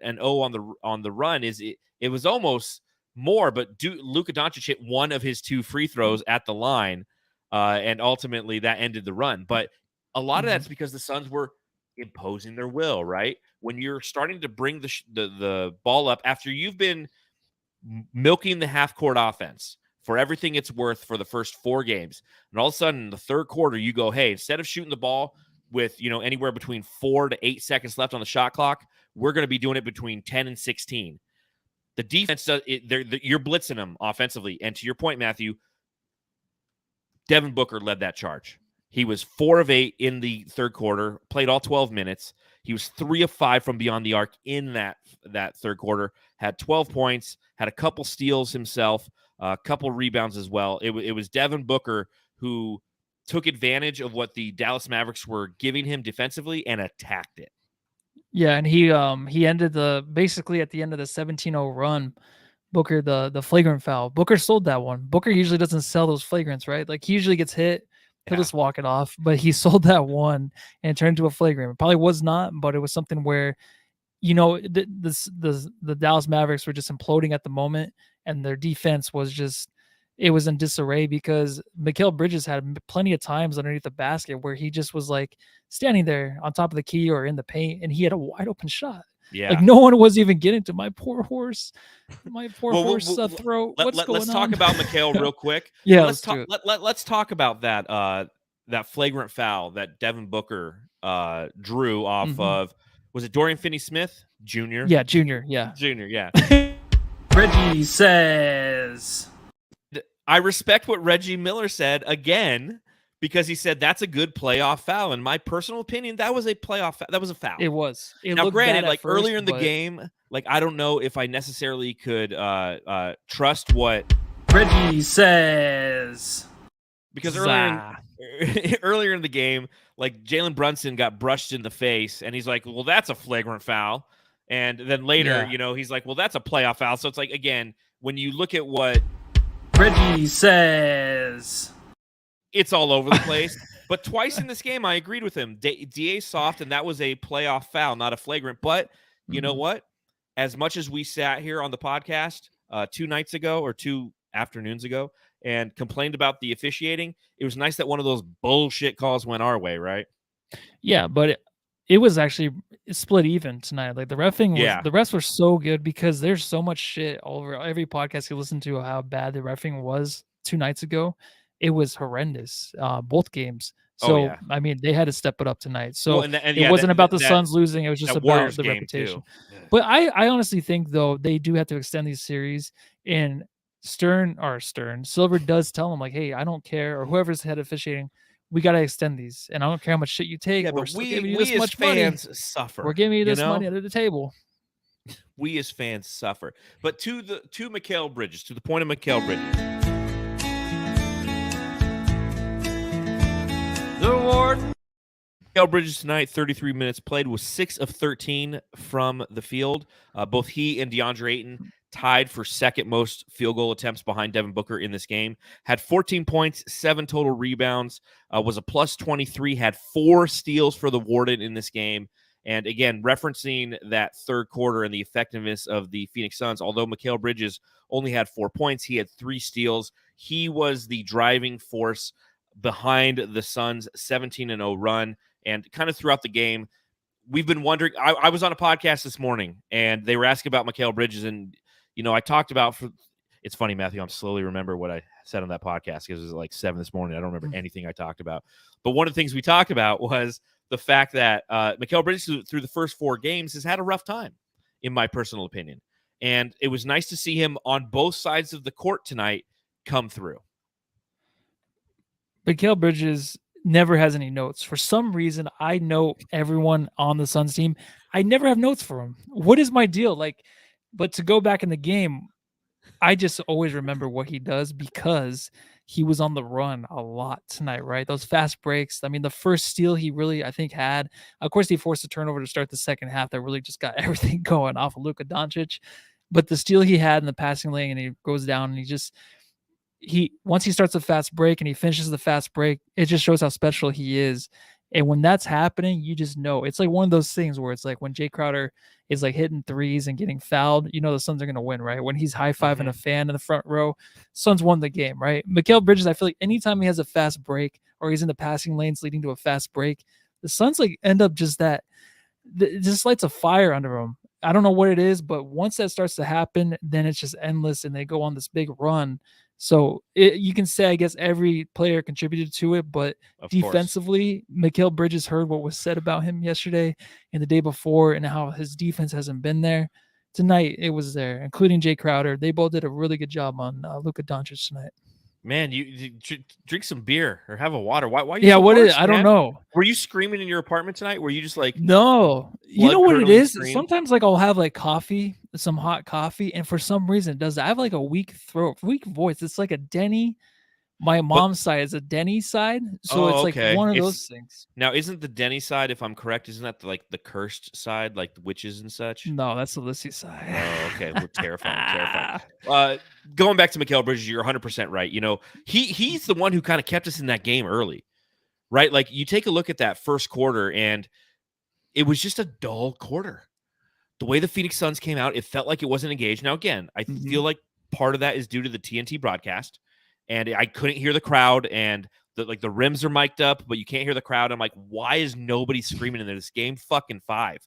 on the run is it was almost more, but Luka Doncic hit one of his 2 free throws at the line, and ultimately that ended the run. But a lot of that's because the Suns were imposing their will, right? When you're starting to bring the ball up after you've been milking the half-court offense for everything it's worth for the first 4 games, and all of a sudden in the third quarter you go, hey, instead of shooting the ball, with, anywhere between 4 to 8 seconds left on the shot clock. We're going to be doing it between 10 and 16. The defense, you're blitzing them offensively. And to your point, Matthew, Devin Booker led that charge. He was 4 of 8 in the third quarter, played all 12 minutes. He was 3 of 5 from beyond the arc in that third quarter, had 12 points, had a couple steals himself, a couple rebounds as well. It was Devin Booker who took advantage of what the Dallas Mavericks were giving him defensively and attacked it. Yeah, and he ended basically at the end of the 17-0 run, Booker, the flagrant foul. Booker sold that one. Booker usually doesn't sell those flagrants, right? Like he usually gets hit, he'll just walk it off. But he sold that one and it turned into a flagrant. It probably was not, but it was something where, the Dallas Mavericks were just imploding at the moment, and their defense was just, it was in disarray because Mikal Bridges had plenty of times underneath the basket where he just was like standing there on top of the key or in the paint, and he had a wide open shot. Yeah, like no one was even getting to my poor horse throat. Let's talk about Mikal real quick. Yeah, let's talk about that flagrant foul that Devin Booker drew off of. Was it Dorian Finney-Smith Jr.? Yeah, Junior. Yeah, Junior. Yeah. Reggie says, I respect what Reggie Miller said again, because he said that's a good playoff foul. In my personal opinion, that was a playoff. That was a foul. It was. Now, granted, like earlier in the game, like I don't know if I necessarily could trust what Reggie says, because earlier in the game, like Jalen Brunson got brushed in the face, and he's like, "Well, that's a flagrant foul." And then later, he's like, "Well, that's a playoff foul." So it's like, again, when you look at what Reggie says, it's all over the place. But twice in this game, I agreed with him. DA soft, and that was a playoff foul, not a flagrant. But you know what? As much as we sat here on the podcast 2 nights ago or 2 afternoons ago and complained about the officiating, it was nice that one of those bullshit calls went our way, right? Yeah, but it was actually split even tonight. Like the refing, the refs were so good because there's so much shit all over every podcast you listen to how bad the refing was 2 nights ago. It was horrendous, both games. So, I mean, they had to step it up tonight. So it wasn't about the Suns losing. It was just about the reputation. Yeah. But I honestly think, though, they do have to extend these series. And Silver does tell them, like, hey, I don't care, or whoever's head officiating, we got to extend these. And I don't care how much shit you take. Yeah, but we as fans suffer. We're giving you this money under the table. We as fans suffer. But to Mikal Bridges, to the point of Mikal Bridges. The warden. Mikal Bridges tonight, 33 minutes played, was 6 of 13 from the field. Both he and Deandre Ayton tied for second most field goal attempts behind Devin Booker in this game. Had 14 points, 7 total rebounds, was a plus 23, had 4 steals for the Warden in this game. And again, referencing that third quarter and the effectiveness of the Phoenix Suns, although Mikal Bridges only had 4 points, he had 3 steals. He was the driving force behind the Suns' 17-0 run. And kind of throughout the game, we've been wondering. I was on a podcast this morning, and they were asking about Mikal Bridges, and I talked about. It's funny, Matthew. I'm slowly remember what I said on that podcast because it was like 7 this morning. I don't remember anything I talked about. But one of the things we talked about was the fact that Mikal Bridges through the first 4 games has had a rough time, in my personal opinion. And it was nice to see him on both sides of the court tonight come through. Mikal Bridges never has any notes. For some reason, I know everyone on the Suns team. I never have notes for him. What is my deal? But to go back in the game, I just always remember what he does because he was on the run a lot tonight, right? Those fast breaks. I mean, the first steal he really, I think, had. Of course, he forced a turnover to start the second half that really just got everything going off of Luka Doncic. But the steal he had in the passing lane, and he goes down, and once he starts a fast break and he finishes the fast break, it just shows how special he is. And when that's happening, you just know. It's like one of those things where it's like when Jay Crowder is like hitting threes and getting fouled, the Suns are going to win, right? When he's high-fiving a fan in the front row, Suns won the game, right? Mikal Bridges, I feel like anytime he has a fast break or he's in the passing lanes leading to a fast break, the Suns end up just lights a fire under him. I don't know what it is, but once that starts to happen, then it's just endless and they go on this big run. So you can say, I guess, every player contributed to it, but defensively, Mikal Bridges heard what was said about him yesterday and the day before and how his defense hasn't been there. Tonight, it was there, including Jay Crowder. They both did a really good job on Luka Doncic tonight. Man, you drink some beer or have a water. Why are you? Yeah, so what harsh, is? I don't know. Were you screaming in your apartment tonight? Were you just like no? You know what it is? Scream? Sometimes like I'll have like coffee, some hot coffee, and for some reason it does. I have like a weak throat, weak voice. It's like a Denny. My mom's side is a Denny side, so it's like one of those things. Now, isn't the Denny side, if I'm correct, isn't that the cursed side, like the witches and such? No, that's the Lissy side. Oh, okay. We're terrifying. Going back to Mikal Bridges, you're 100% right. You know, he's the one who kind of kept us in that game early, right? Like you take a look at that first quarter, and it was just a dull quarter. The way the Phoenix Suns came out, it felt like it wasn't engaged. Now, again, I feel like part of that is due to the TNT broadcast. And I couldn't hear the crowd, and the rims are mic'd up, but you can't hear the crowd. I'm like, why is nobody screaming in this game? Fucking 5.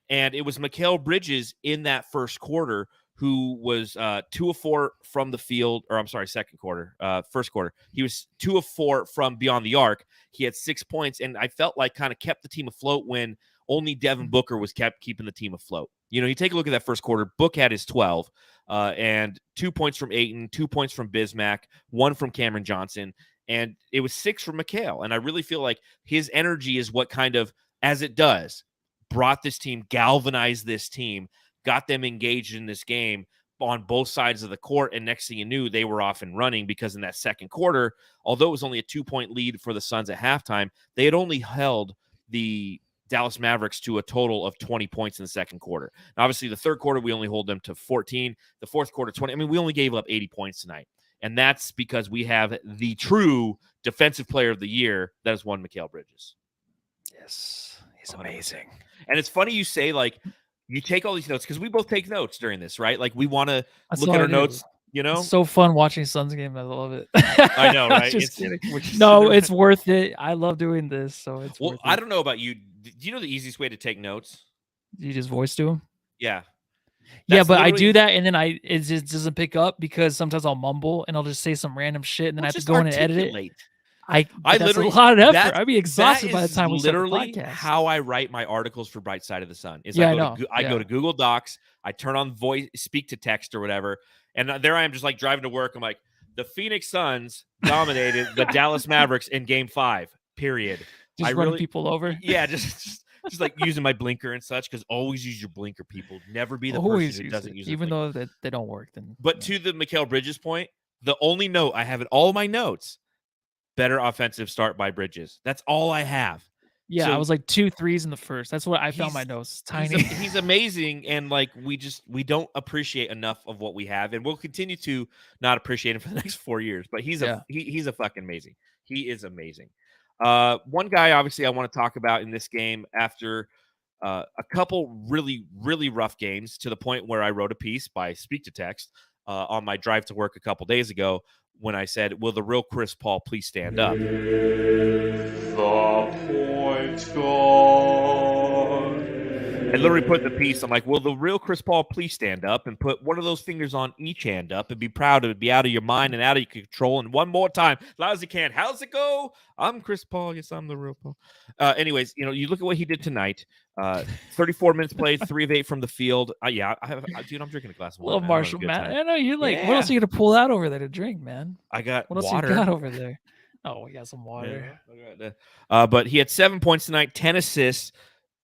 And it was Mikal Bridges in that first quarter who was 2 of 4 from the field, or I'm sorry, second quarter, first quarter. He was 2 of 4 from beyond the arc. He had 6 points, and I felt like kind of kept the team afloat when only Devin Booker was keeping the team afloat. You know, you take a look at that first quarter, Book had his 12, and 2 points from Ayton, 2 points from Bismack, 1 from Cameron Johnson, and it was 6 from Mikal. And I really feel like his energy is what kind of, as it does, brought this team, galvanized this team, got them engaged in this game on both sides of the court, and next thing you knew, they were off and running because in that second quarter, although it was only a 2-point lead for the Suns at halftime, they had only held the Dallas Mavericks to a total of 20 points in the second quarter. Now, obviously, the third quarter, we only hold them to 14. The fourth quarter, 20. I mean, we only gave up 80 points tonight. And that's because we have the true defensive player of the year. That is one Mikal Bridges. Yes. He's amazing. And it's funny you say, like, you take all these notes because we both take notes during this, right? Like, we want to look at our notes. You know, it's so fun watching Suns game. I love it. I know, right? Just kidding. No, it's worth it. I love doing this, so it's. Well, I don't know about you. Do you know the easiest way to take notes? You just voice to them. Yeah. Yeah, but I do that, and then it just doesn't pick up because sometimes I'll mumble and I'll just say some random shit, and then I have to go in and edit it. I literally a lot of effort. I'd be exhausted by the time we start the podcast. How I write my articles for Bright Side of the Sun is I go to Google Docs, I turn on voice, speak to text or whatever. And there I am just like driving to work. I'm like, the Phoenix Suns dominated the Dallas Mavericks in game 5, period. Just running people over. Yeah, just like using my blinker and such, because always use your blinker, people. Never be the person who doesn't use it. Even though they don't work. Then. But to the Mikal Bridges point, the only note I have in all my notes, better offensive start by Bridges. That's all I have. Yeah, I was like 2 threes in the first. That's what I found my notes. Tiny. He's amazing, and like we don't appreciate enough of what we have, and we'll continue to not appreciate him for the next 4 years. But he's a fucking amazing. He is amazing. One guy, obviously, I want to talk about in this game after a couple really, really rough games to the point where I wrote a piece by Speak to Text on my drive to work a couple days ago when I said, "Will the real Chris Paul please stand up?" I literally put the piece. I'm like, "Will the real Chris Paul please stand up and put one of those fingers on each hand up and be proud to be out of your mind and out of your control?" And one more time, loud as you can. How's it go? I'm Chris Paul. Yes, I'm the real Paul. Anyways, you look at what he did tonight. 34 minutes played, 3 of 8 from the field. Dude, I'm drinking a glass of water. Little Marshall, man. I know you're like, what else are you gonna pull out over there to drink, man? I got what water. Else you got over there? Oh, we got some water. Yeah. But he had 7 points tonight, 10 assists.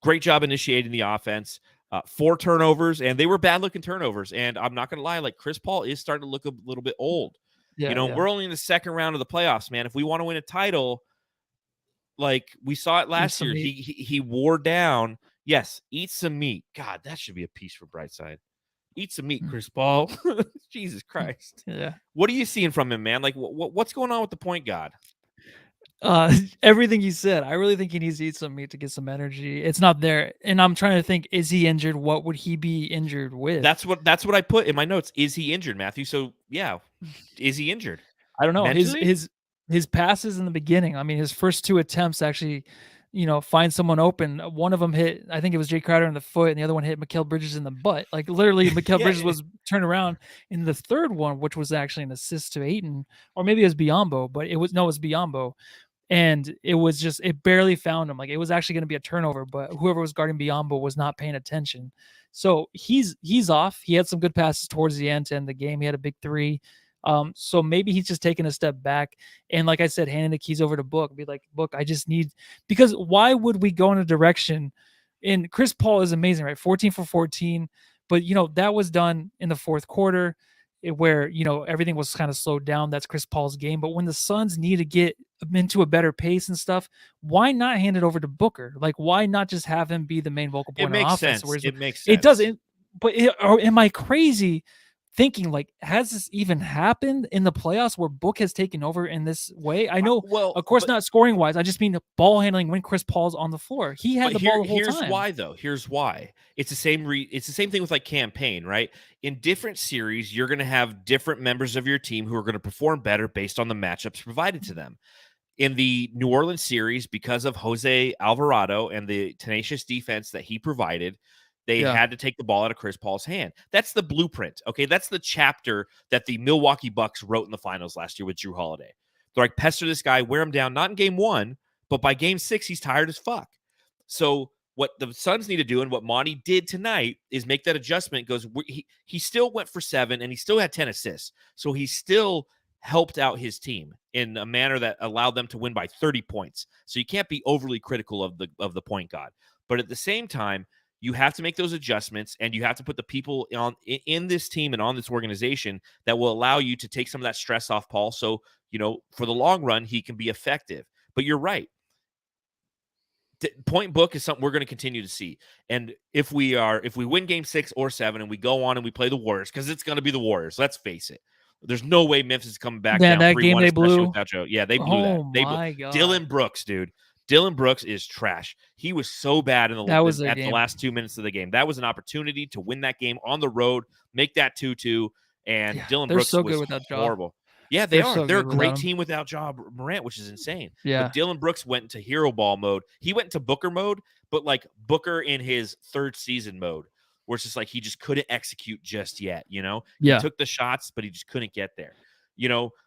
Great job initiating the offense. 4 turnovers, and they were bad-looking turnovers. And I'm not going to lie, like Chris Paul is starting to look a little bit old. We're only in the second round of the playoffs, man. If we want to win a title, like we saw it last year, he wore down. Yes, eat some meat. God, that should be a piece for Brightside. Eat some meat, Chris Paul. Jesus Christ. Yeah. What are you seeing from him, man? Like, what's going on with the point guard? Everything you said. I really think he needs to eat some meat to get some energy. It's not there, and I'm trying to think: is he injured? What would he be injured with? That's what I put in my notes. Is he injured, Matthew? So yeah, is he injured? I don't know. His passes in the beginning. I mean, his first 2 attempts actually find someone open. One of them hit, I think it was Jay Crowder in the foot, and the other one hit Mikal Bridges in the butt. Like literally, Mikal Bridges was turned around in the third one, which was actually an assist to Ayton, or maybe it was Biyombo, but it was Biyombo. And it was just, it barely found him. Like it was actually going to be a turnover, but whoever was guarding Biyombo was not paying attention. So he's off. He had some good passes towards the end to end the game. He had a big three. So maybe he's just taking a step back. And like I said, handing the keys over to Book, be like, Book, I just need, because why would we go in a direction? And Chris Paul is amazing, right? 14 for 14. But, that was done in the fourth quarter where, everything was kind of slowed down. That's Chris Paul's game. But when the Suns need to get into a better pace and stuff, why not hand it over to Booker? Like, why not just have him be the main vocal point on offense? It makes sense. It doesn't. But or am I crazy thinking, like, has this even happened in the playoffs where Book has taken over in this way? I know, of course, not scoring wise. I just mean the ball handling when Chris Paul's on the floor. He had the ball the whole time. Here's why, though. Here's why. It's the same. It's the same thing with like campaign, right? In different series, you're going to have different members of your team who are going to perform better based on the matchups provided to them. In the New Orleans series, because of Jose Alvarado and the tenacious defense that he provided, they had to take the ball out of Chris Paul's hand. That's the blueprint, okay? That's the chapter that the Milwaukee Bucks wrote in the finals last year with Jrue Holiday. They're like, pester this guy, wear him down, not in game 1, but by game 6, he's tired as fuck. So what the Suns need to do and what Monty did tonight is make that adjustment. He still went for 7, and he still had 10 assists. So he still helped out his team in a manner that allowed them to win by 30 points. So you can't be overly critical of the point guard. But at the same time, you have to make those adjustments, and you have to put the people in this team and on this organization that will allow you to take some of that stress off Paul. So, for the long run, he can be effective. But you're right. Point Book is something we're going to continue to see. And if we win game 6 or 7 and we go on and we play the Warriors, because it's going to be the Warriors, let's face it. There's no way Memphis is coming back down 3-1. That game they blew. Yeah, they blew that. My God. Dillon Brooks, dude. Dillon Brooks is trash. He was so bad the last 2 minutes of the game. That was an opportunity to win that game on the road, make that 2-2, and Dillon Brooks so was good without horrible. Yeah, they are. So They're a great team without Ja Morant, which is insane. Yeah. But Dillon Brooks went into hero ball mode. He went into Booker mode, but like Booker in his third season mode, where it's just like he just couldn't execute just yet, He took the shots, but he just couldn't get there.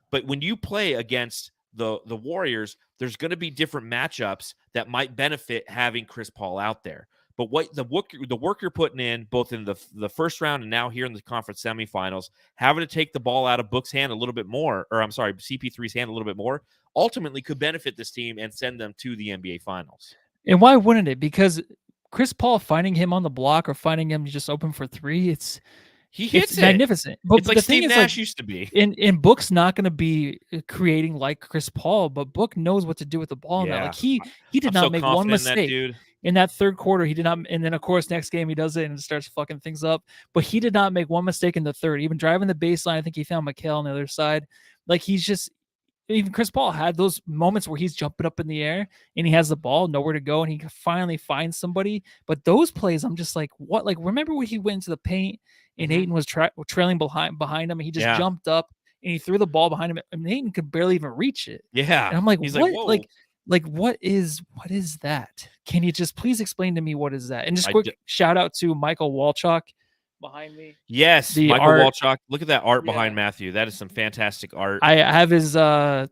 But when you play against the Warriors, there's going to be different matchups that might benefit having Chris Paul out there. But what the work you're putting in, both in the first round and now here in the conference semifinals, having to take the ball out of Book's hand a little bit more, or I'm sorry, CP3's hand a little bit more, ultimately could benefit this team and send them to the NBA Finals. And why wouldn't it? Because Chris Paul finding him on the block or finding him just open for 3, he hits it. Magnificent. But it's like the Steve thing Nash is, used to be. In Book's not going to be creating like Chris Paul, but Book knows what to do with the ball now. Like he did not make one mistake in that third quarter. He did not, and then of course next game he does it and starts fucking things up. But he did not make one mistake in the third. Even driving the baseline, I think he found Mikal on the other side. Like even Chris Paul had those moments where he's jumping up in the air and he has the ball, nowhere to go, and he finally finds somebody. But those plays, I'm just like, what? Like, remember when he went into the paint and Ayton was trailing behind him, and he just jumped up and he threw the ball behind him, and Ayton could barely even reach it. Yeah, and I'm like, he's what? Like, what is that? Can you just please explain to me what is that? And just quick shout out to Michael Walchuk behind me. Yes, Michael Walchuk. Look at that art behind Matthew. That is some fantastic art. I have his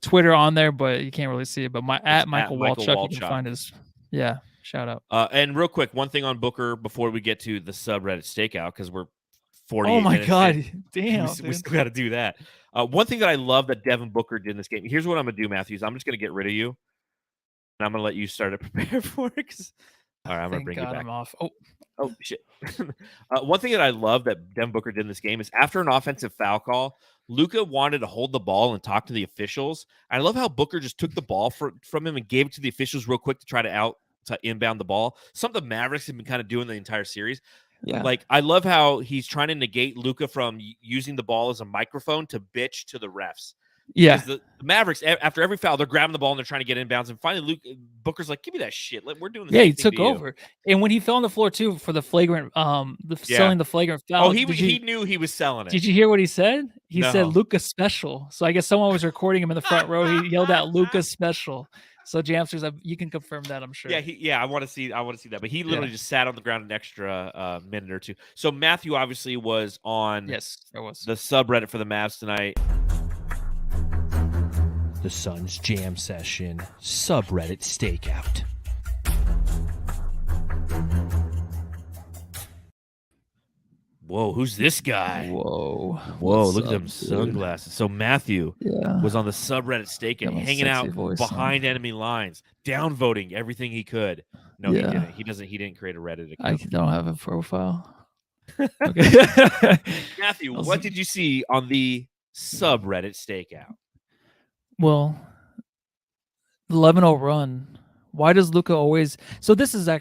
Twitter on there, but you can't really see it. But at Michael Walchuk, you can find his. Yeah, shout out. And real quick, one thing on Booker before we get to the subreddit stakeout, because we're 48 Oh my minutes God, in. damn! We still got to do that. One thing that I love that Devin Booker did in this game. Here's what I'm gonna do, Matthews. I'm just gonna get rid of you, and I'm gonna let you start to prepare for it. All right, I'm gonna bring you back. I'm off. Oh shit! One thing that I love that Devin Booker did in this game is after an offensive foul call, Luka wanted to hold the ball and talk to the officials. I love how Booker just took the ball from him and gave it to the officials real quick to try to inbound the ball. Something the Mavericks have been kind of doing the entire series. Yeah. Like, I love how he's trying to negate Luka from using the ball as a microphone to bitch to the refs. Yeah. The Mavericks, after every foul, they're grabbing the ball and they're trying to get inbounds. And finally, Booker's like, give me that shit. We're doing this. Yeah, he took over. And when he fell on the floor, too, for the flagrant, selling the flagrant foul. Oh, he knew he was selling it. Did you hear what he said? He said, Luka special. So I guess someone was recording him in the front row. He yelled out, Luka special. So Jamsters, you can confirm that, I'm sure. Yeah, I want to see that. But he literally just sat on the ground an extra minute or two. So Matthew obviously was on the subreddit for the Mavs tonight. The Suns Jam Session subreddit stakeout. Whoa, who's this guy? Whoa, look at them sunglasses. So Matthew was on the subreddit stakeout, hanging out behind enemy lines, downvoting everything he could. No, he didn't. He didn't create a Reddit account. I don't have a profile. Okay. Matthew, what did you see on the subreddit stakeout? Well, 11-0 run. Why does Luka always? So this is a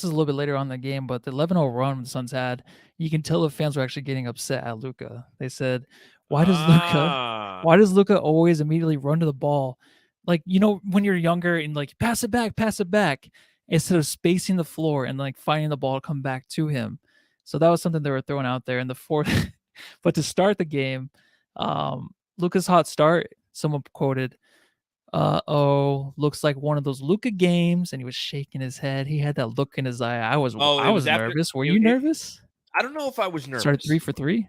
little bit later on in the game, but the 11-0 run the Suns had, you can tell the fans were actually getting upset at Luka. They said, why does Luka always immediately run to the ball? Like, when you're younger and like pass it back, instead of spacing the floor and like finding the ball to come back to him. So that was something they were throwing out there in the fourth. But to start the game, Luka's hot start, someone quoted, looks like one of those Luka games, and he was shaking his head. He had that look in his eye. I was nervous. Were you nervous? I don't know if I was nervous. Started 3 for 3.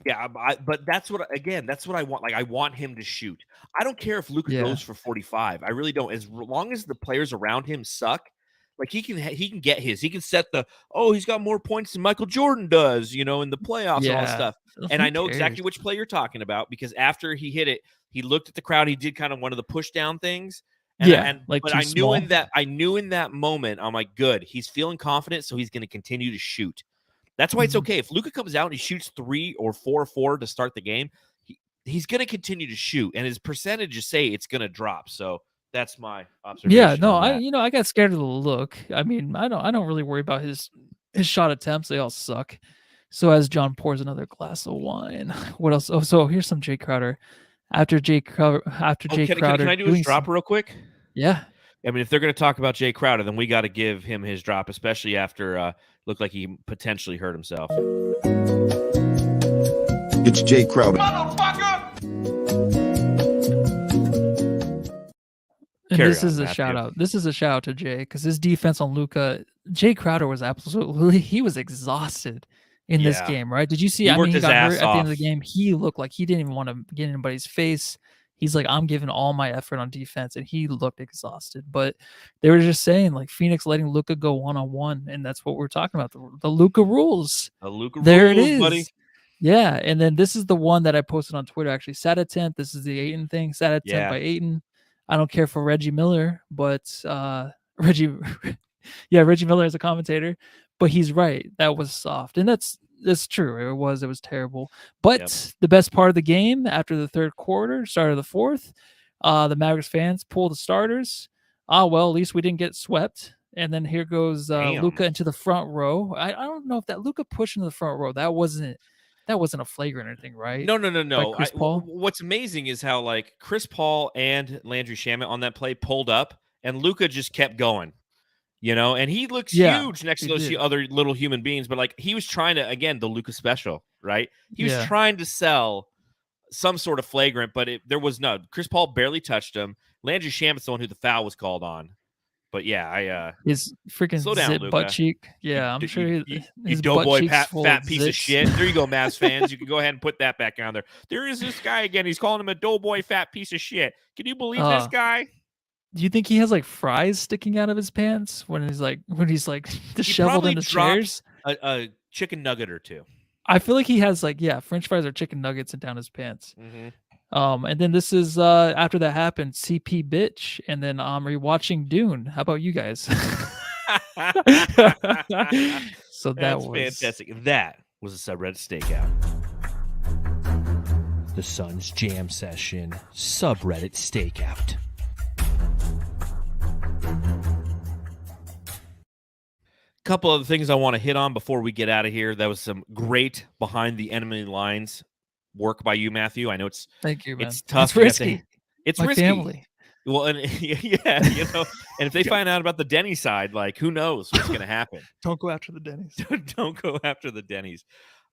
Yeah, but that's what I want. Like, I want him to shoot. I don't care if Luka goes for 45. I really don't. As long as the players around him suck, like he can get his. He can set he's got more points than Michael Jordan does, in the playoffs and all that stuff. And I know exactly which play you're talking about, because after he hit it, he looked at the crowd. He did kind of one of the push down things. But I knew in that moment, I'm like, good. He's feeling confident, so he's going to continue to shoot. That's why it's okay. If Luka comes out and he shoots 3 or 4 to start the game, he's going to continue to shoot, and his percentages say it's going to drop. So that's my observation. Yeah, no, I got scared of the look. I mean, I don't really worry about his shot attempts. They all suck. So as John pours another glass of wine, what else? Oh, so here's some Jay Crowder. After Jay Crowder, can I do his drop real quick? Yeah. I mean, if they're going to talk about Jay Crowder, then we got to give him his drop, especially after looked like he potentially hurt himself. It's Jay Crowder. And this is a shout out. This is a shout out to Jay, because his defense on Luka. Jay Crowder was he was exhausted in this game, right? Did you see? He got hurt at the end of the game. He looked like he didn't even want to get in anybody's face. He's like, I'm giving all my effort on defense, and he looked exhausted. But they were just saying, like, Phoenix letting Luka go one-on-one, and that's what we're talking about. The Luka rules. The Luka there rules, it is, buddy. Yeah, and then this is the one that I posted on Twitter. Actually, sat at 10th. This is the Ayton thing. Sat at 10th by Ayton. I don't care for Reggie Miller, but Reggie Miller is a commentator, but he's right. That was soft, and that's true. It was terrible. But the best part of the game, after the third quarter, start of the fourth, the Mavericks fans pulled the starters. Well, at least we didn't get swept. And then here goes Luka into the front row. I don't know if that Luka push into the front row, that wasn't a flagrant or anything, right? No. Chris Paul? What's amazing is how, like, Chris Paul and Landry Shamet on that play pulled up, and Luka just kept going. And he looks huge next to those other little human beings, but like he was trying to, again, the Luka special, right? He was trying to sell some sort of flagrant, but there was no. Chris Paul barely touched him. Landry Shamet's the one who the foul was called on. But his freaking slow down, zip Luka. butt cheek. Yeah, I'm sure his doughboy fat piece of shit. There you go, Mavs fans. You can go ahead and put that back on there. There is this guy again. He's calling him a doughboy fat piece of shit. Can you believe this guy? Do you think he has like fries sticking out of his pants when he's like disheveled in the chairs? A chicken nugget or two. I feel like he has French fries or chicken nuggets down his pants. Mm-hmm. And then this is after that happened, CP bitch, and then rewatching Dune. How about you guys? So that's fantastic. That was a subreddit stakeout. The Suns Jam Session subreddit stakeout. Couple of things I want to hit on before we get out of here. That was some great behind the enemy lines work by you, Matthew. I know thank you, man. It's tough. It's risky. It's my risky. Family. Well, and and if they find out about the Denny side, like, who knows what's going to happen? Don't go after the Denny's. Don't go after the Denny's.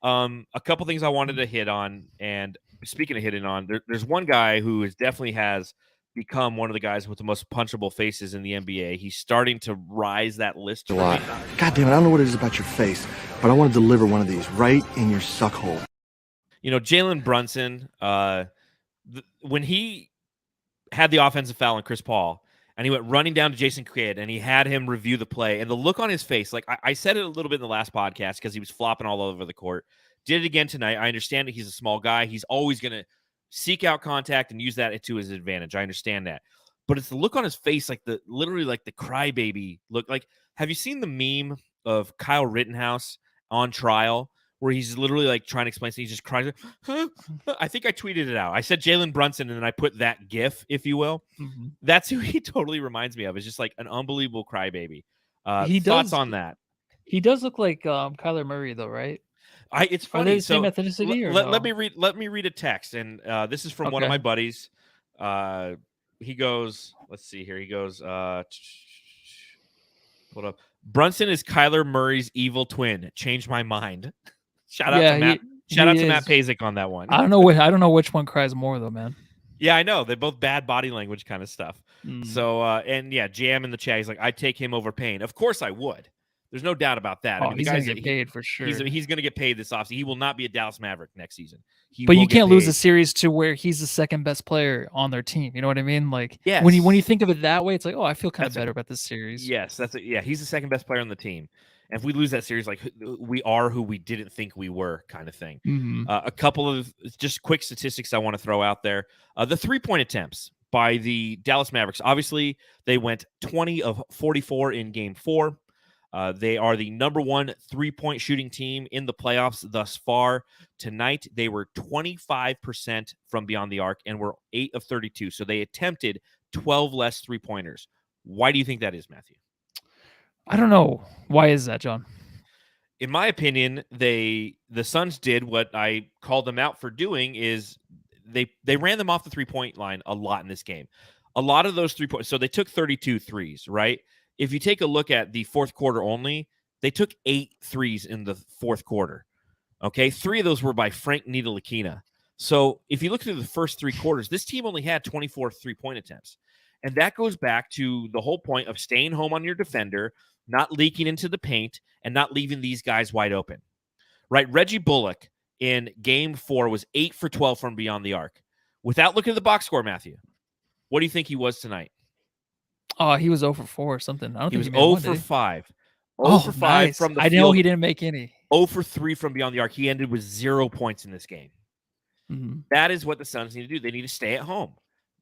A couple things I wanted to hit on, and speaking of hitting on, there's one guy who definitely has become one of the guys with the most punchable faces in the NBA. He's starting to rise that list. A lot. God damn it, I don't know what it is about your face, but I want to deliver one of these right in your suck hole. You know, Jalen Brunson, when he had the offensive foul on Chris Paul, and he went running down to Jason Kidd, and he had him review the play, and the look on his face, like I said it a little bit in the last podcast because he was flopping all over the court. Did it again tonight. I understand that he's a small guy. He's always going to seek out contact and use that to his advantage. I understand that. But it's the look on his face, like literally like the crybaby look. Like, have you seen the meme of Kyle Rittenhouse on trial where he's literally like trying to explain something? He just cries. Huh? I think I tweeted it out. I said Jalen Brunson, and then I put that GIF, if you will. Mm-hmm. That's who he totally reminds me of. It's just like an unbelievable crybaby. does Thoughts on that? He does look like Kyler Murray, though, right? It's funny. Are they the same ethnicity? Let me read a text, and this is from one of my buddies. He goes, let's see here. He goes, hold up. Brunson is Kyler Murray's evil twin. Changed my mind. Shout out to Matt. Shout out to Matt Pazik on that one. I don't know which one cries more though, man. Yeah, I know. They're both bad body language kind of stuff. So, and yeah, Jam in the chat. He's like, I'd take him over Payne. Of course I would. There's no doubt about that. Oh, he's going to get paid for sure. He's going to get paid this offseason. He will not be a Dallas Maverick next season. But you can't lose a series to where he's the second best player on their team. You know what I mean? Like, yes. when you think of it that way, it's like, oh, I feel kind of better about this series. Yes, he's the second best player on the team. And if we lose that series, like, we are who we didn't think we were, kind of thing. Mm-hmm. A couple of just quick statistics I want to throw out there. The 3-point attempts by the Dallas Mavericks. Obviously, they went 20 of 44 in Game 4. They are the number one 3-point shooting team in the playoffs thus far. Tonight, they were 25% from beyond the arc and were 8 of 32. So they attempted 12 less 3-pointers. Why do you think that is, Matthew? I don't know. Why is that, John? In my opinion, the Suns did what I called them out for doing is they ran them off the 3-point line a lot in this game. A lot of those 3-points. So they took 32 threes, right? If you take a look at the fourth quarter only, they took 8 threes in the fourth quarter. Okay, 3 of those were by Frank Ntilikina. So if you look through the first 3 quarters, this team only had 24 3-point attempts. And that goes back to the whole point of staying home on your defender, not leaking into the paint, and not leaving these guys wide open. Right? Reggie Bullock in Game 4 was 8 for 12 from beyond the arc. Without looking at the box score, Matthew, what do you think he was tonight? Oh, he was 0 for 4 or something. I don't he think was he made 0 for 5. 0 for 5 nice. from the I field. know he didn't make any. 0 for 3 from beyond the arc. He ended with 0 points in this game. Mm-hmm. That is what the Suns need to do. They need to stay at home.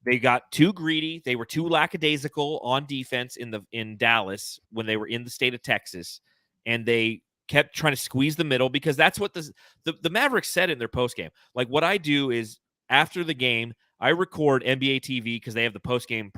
They got too greedy. They were too lackadaisical on defense in Dallas when they were in the state of Texas, and they kept trying to squeeze the middle because that's what the Mavericks said in their postgame. Like, what I do is after the game, I record NBA TV because they have the postgame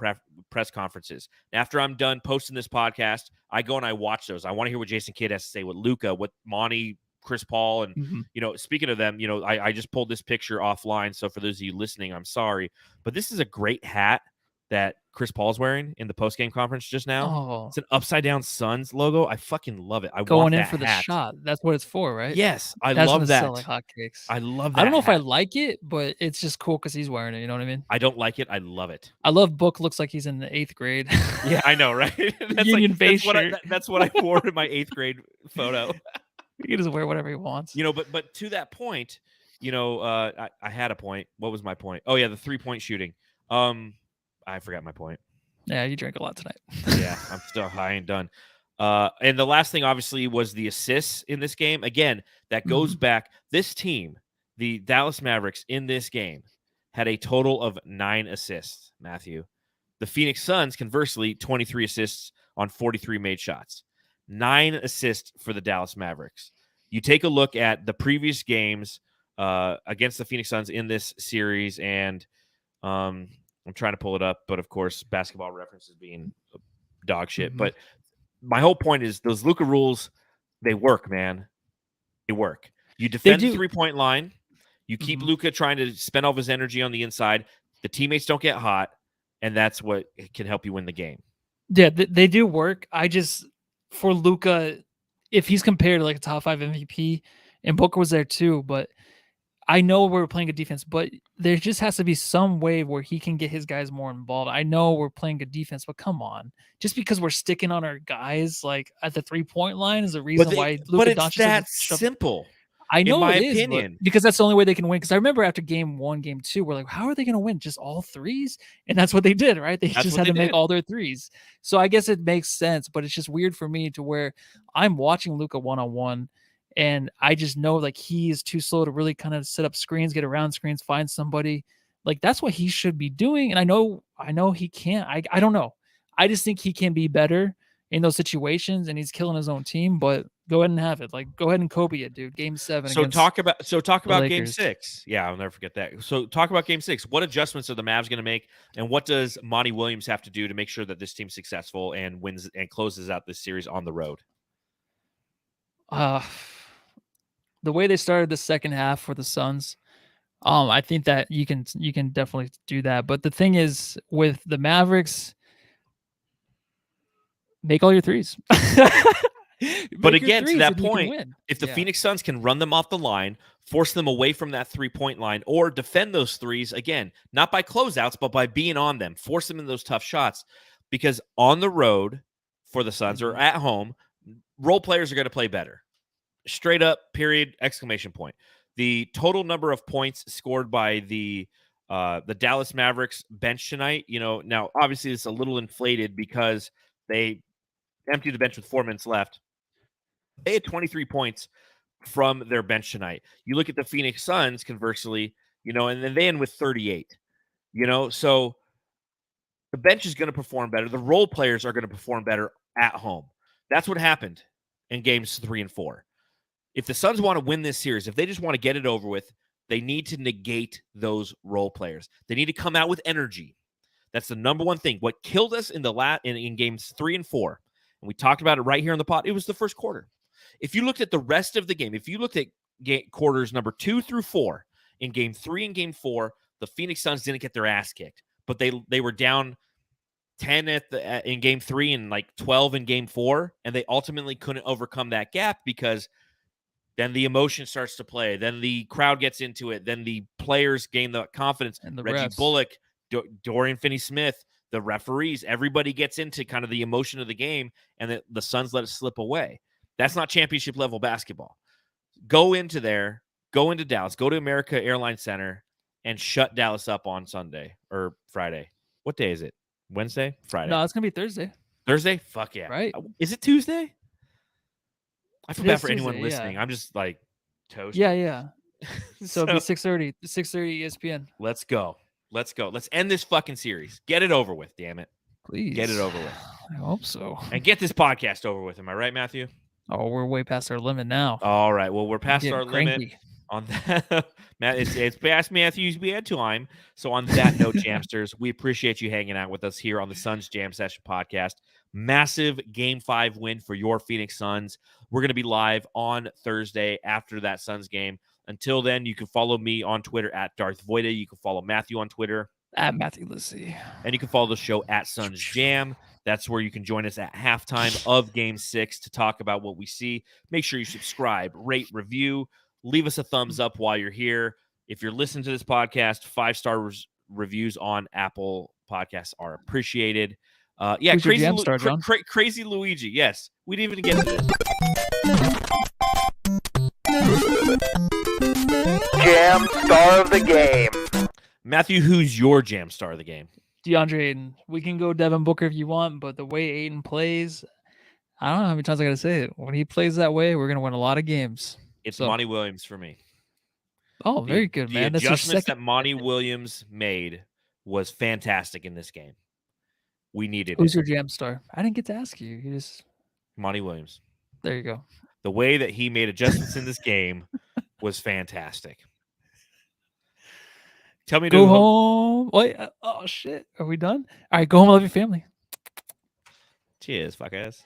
press conferences. And after I'm done posting this podcast, I go and I watch those. I want to hear what Jason Kidd has to say, what Luka, what Monty, Chris Paul, and speaking of them, I just pulled this picture offline. So for those of you listening, I'm sorry, but this is a great hat that Chris Paul's wearing in the postgame conference just now. Oh. It's an upside down Suns logo. I fucking love it. I going want in that for the hat. shot. That's what it's for, right? Yes, That's love that. Sell like hotcakes. I love that. I don't know if hat. I like it, but it's just cool because he's wearing it. You know what I mean? I don't like it. I love it. I love Book. Looks like he's in the 8th grade. Yeah, I know, right? That's Union base shirt. That's what I wore in my 8th grade photo. He can just wear whatever he wants. But to that point, I had a point. What was my point? Oh yeah, the 3-point shooting. I forgot my point. Yeah, you drank a lot tonight. Yeah, I'm still high and done. And the last thing, obviously, was the assists in this game. Again, that goes back. This team, the Dallas Mavericks, in this game, had a total of 9 assists, Matthew. The Phoenix Suns, conversely, 23 assists on 43 made shots. 9 assists for the Dallas Mavericks. You take a look at the previous games against the Phoenix Suns in this series, and I'm trying to pull it up, but of course, Basketball Reference is being dog shit. But my whole point is those Luka rules, they work, man. They work. You defend the 3-point line. You keep Luka trying to spend all of his energy on the inside. The teammates don't get hot, and that's what can help you win the game. Yeah, they do work. For Luka, if he's compared to like a top 5 MVP, and Booker was there too, but I know we're playing good defense, but there just has to be some way where he can get his guys more involved. I know we're playing good defense, but come on. Just because we're sticking on our guys like at the 3-point line is a reason why but Luka it's Doncic that doesn't simple. I know in my it is, opinion. because that's the only way they can win. Because I remember after game 1, game 2, we're like, how are they going to win? Just all threes? And that's what they did, right? They just had to make all their threes. So I guess it makes sense, but it's just weird for me to where I'm watching Luka one-on-one, and I just know like he is too slow to really kind of set up screens, get around screens, find somebody. Like that's what he should be doing. And I know he can't. I don't know. I just think he can be better in those situations, and he's killing his own team. But go ahead and have it. Like, go ahead and Kobe it, dude. Game 7. So talk about Game Lakers. 6. Yeah, I'll never forget that. So talk about Game 6. What adjustments are the Mavs going to make, and what does Monty Williams have to do to make sure that this team's successful and wins and closes out this series on the road? The way they started the second half for the Suns, I think that you can definitely do that. But the thing is, with the Mavericks, make all your threes. But again, to that point, if the Phoenix Suns can run them off the line, force them away from that 3-point line, or defend those threes, again, not by closeouts, but by being on them, force them in those tough shots. Because on the road for the Suns or at home, role players are going to play better. Straight up, period, exclamation point. The total number of points scored by the Dallas Mavericks bench tonight, now obviously it's a little inflated because they emptied the bench with 4 minutes left. They had 23 points from their bench tonight. You look at the Phoenix Suns, conversely, and then they end with 38. So the bench is going to perform better. The role players are going to perform better at home. That's what happened in games 3 and 4. If the Suns want to win this series, if they just want to get it over with, they need to negate those role players. They need to come out with energy. That's the number one thing. What killed us in in games 3 and 4, and we talked about it right here on the pod, it was the first quarter. If you looked at the rest of the game, if you looked at quarters number 2 through 4, in game 3 and game 4, the Phoenix Suns didn't get their ass kicked, but they were down 10 in game 3 and like 12 in game 4, and they ultimately couldn't overcome that gap because then the emotion starts to play. Then the crowd gets into it. Then the players gain the confidence. And the Reggie refs. Bullock, Dorian Finney-Smith, the referees, everybody gets into kind of the emotion of the game, and the Suns let it slip away. That's not championship level basketball. Go into Dallas, go to America Airlines Center, and shut Dallas up on Sunday or Friday. What day is it? Wednesday? Friday? No, it's going to be Thursday. Thursday? Fuck yeah. Right. Is it Tuesday? I feel bad for anyone Tuesday, listening. yeah. I'm just like toast. Yeah. So it'll be 6:30. 6:30 ESPN. Let's go. Let's end this fucking series. Get it over with, damn it. Please. Get it over with. I hope so. And get this podcast over with. Am I right, Matthew? Oh, we're way past our limit now. All right. Well, we're past our limit cranky. on that. Matt, it's past Matthew's bad time. So on that note, Jamsters, we appreciate you hanging out with us here on the Suns Jam Session podcast. Massive Game 5 win for your Phoenix Suns. We're going to be live on Thursday after that Suns game. Until then, you can follow me on Twitter at Darth Voida. You can follow Matthew on Twitter at Matthew Lissy. And you can follow the show at Suns Jam. That's where you can join us at halftime of Game 6 to talk about what we see. Make sure you subscribe, rate, review. Leave us a thumbs up while you're here. If you're listening to this podcast, 5-star reviews on Apple Podcasts are appreciated. Who's Crazy Luigi. Yes, we didn't even get to this. Jam star of the game. Matthew, who's your jam star of the game? Deandre Ayton. We can go Devin Booker if you want, but the way Ayton plays, I don't know how many times I got to say it. When he plays that way, we're going to win a lot of games. It's Monty Williams for me. Oh, very good, man. The adjustments that Monty Williams made was fantastic in this game. We needed Who's your jam star? I didn't get to ask you. You just Monty Williams. There you go. The way that he made adjustments in this game was fantastic. Tell me to go home. Wait, oh shit. Are we done? All right, go home and love your family. Cheers, fuckers.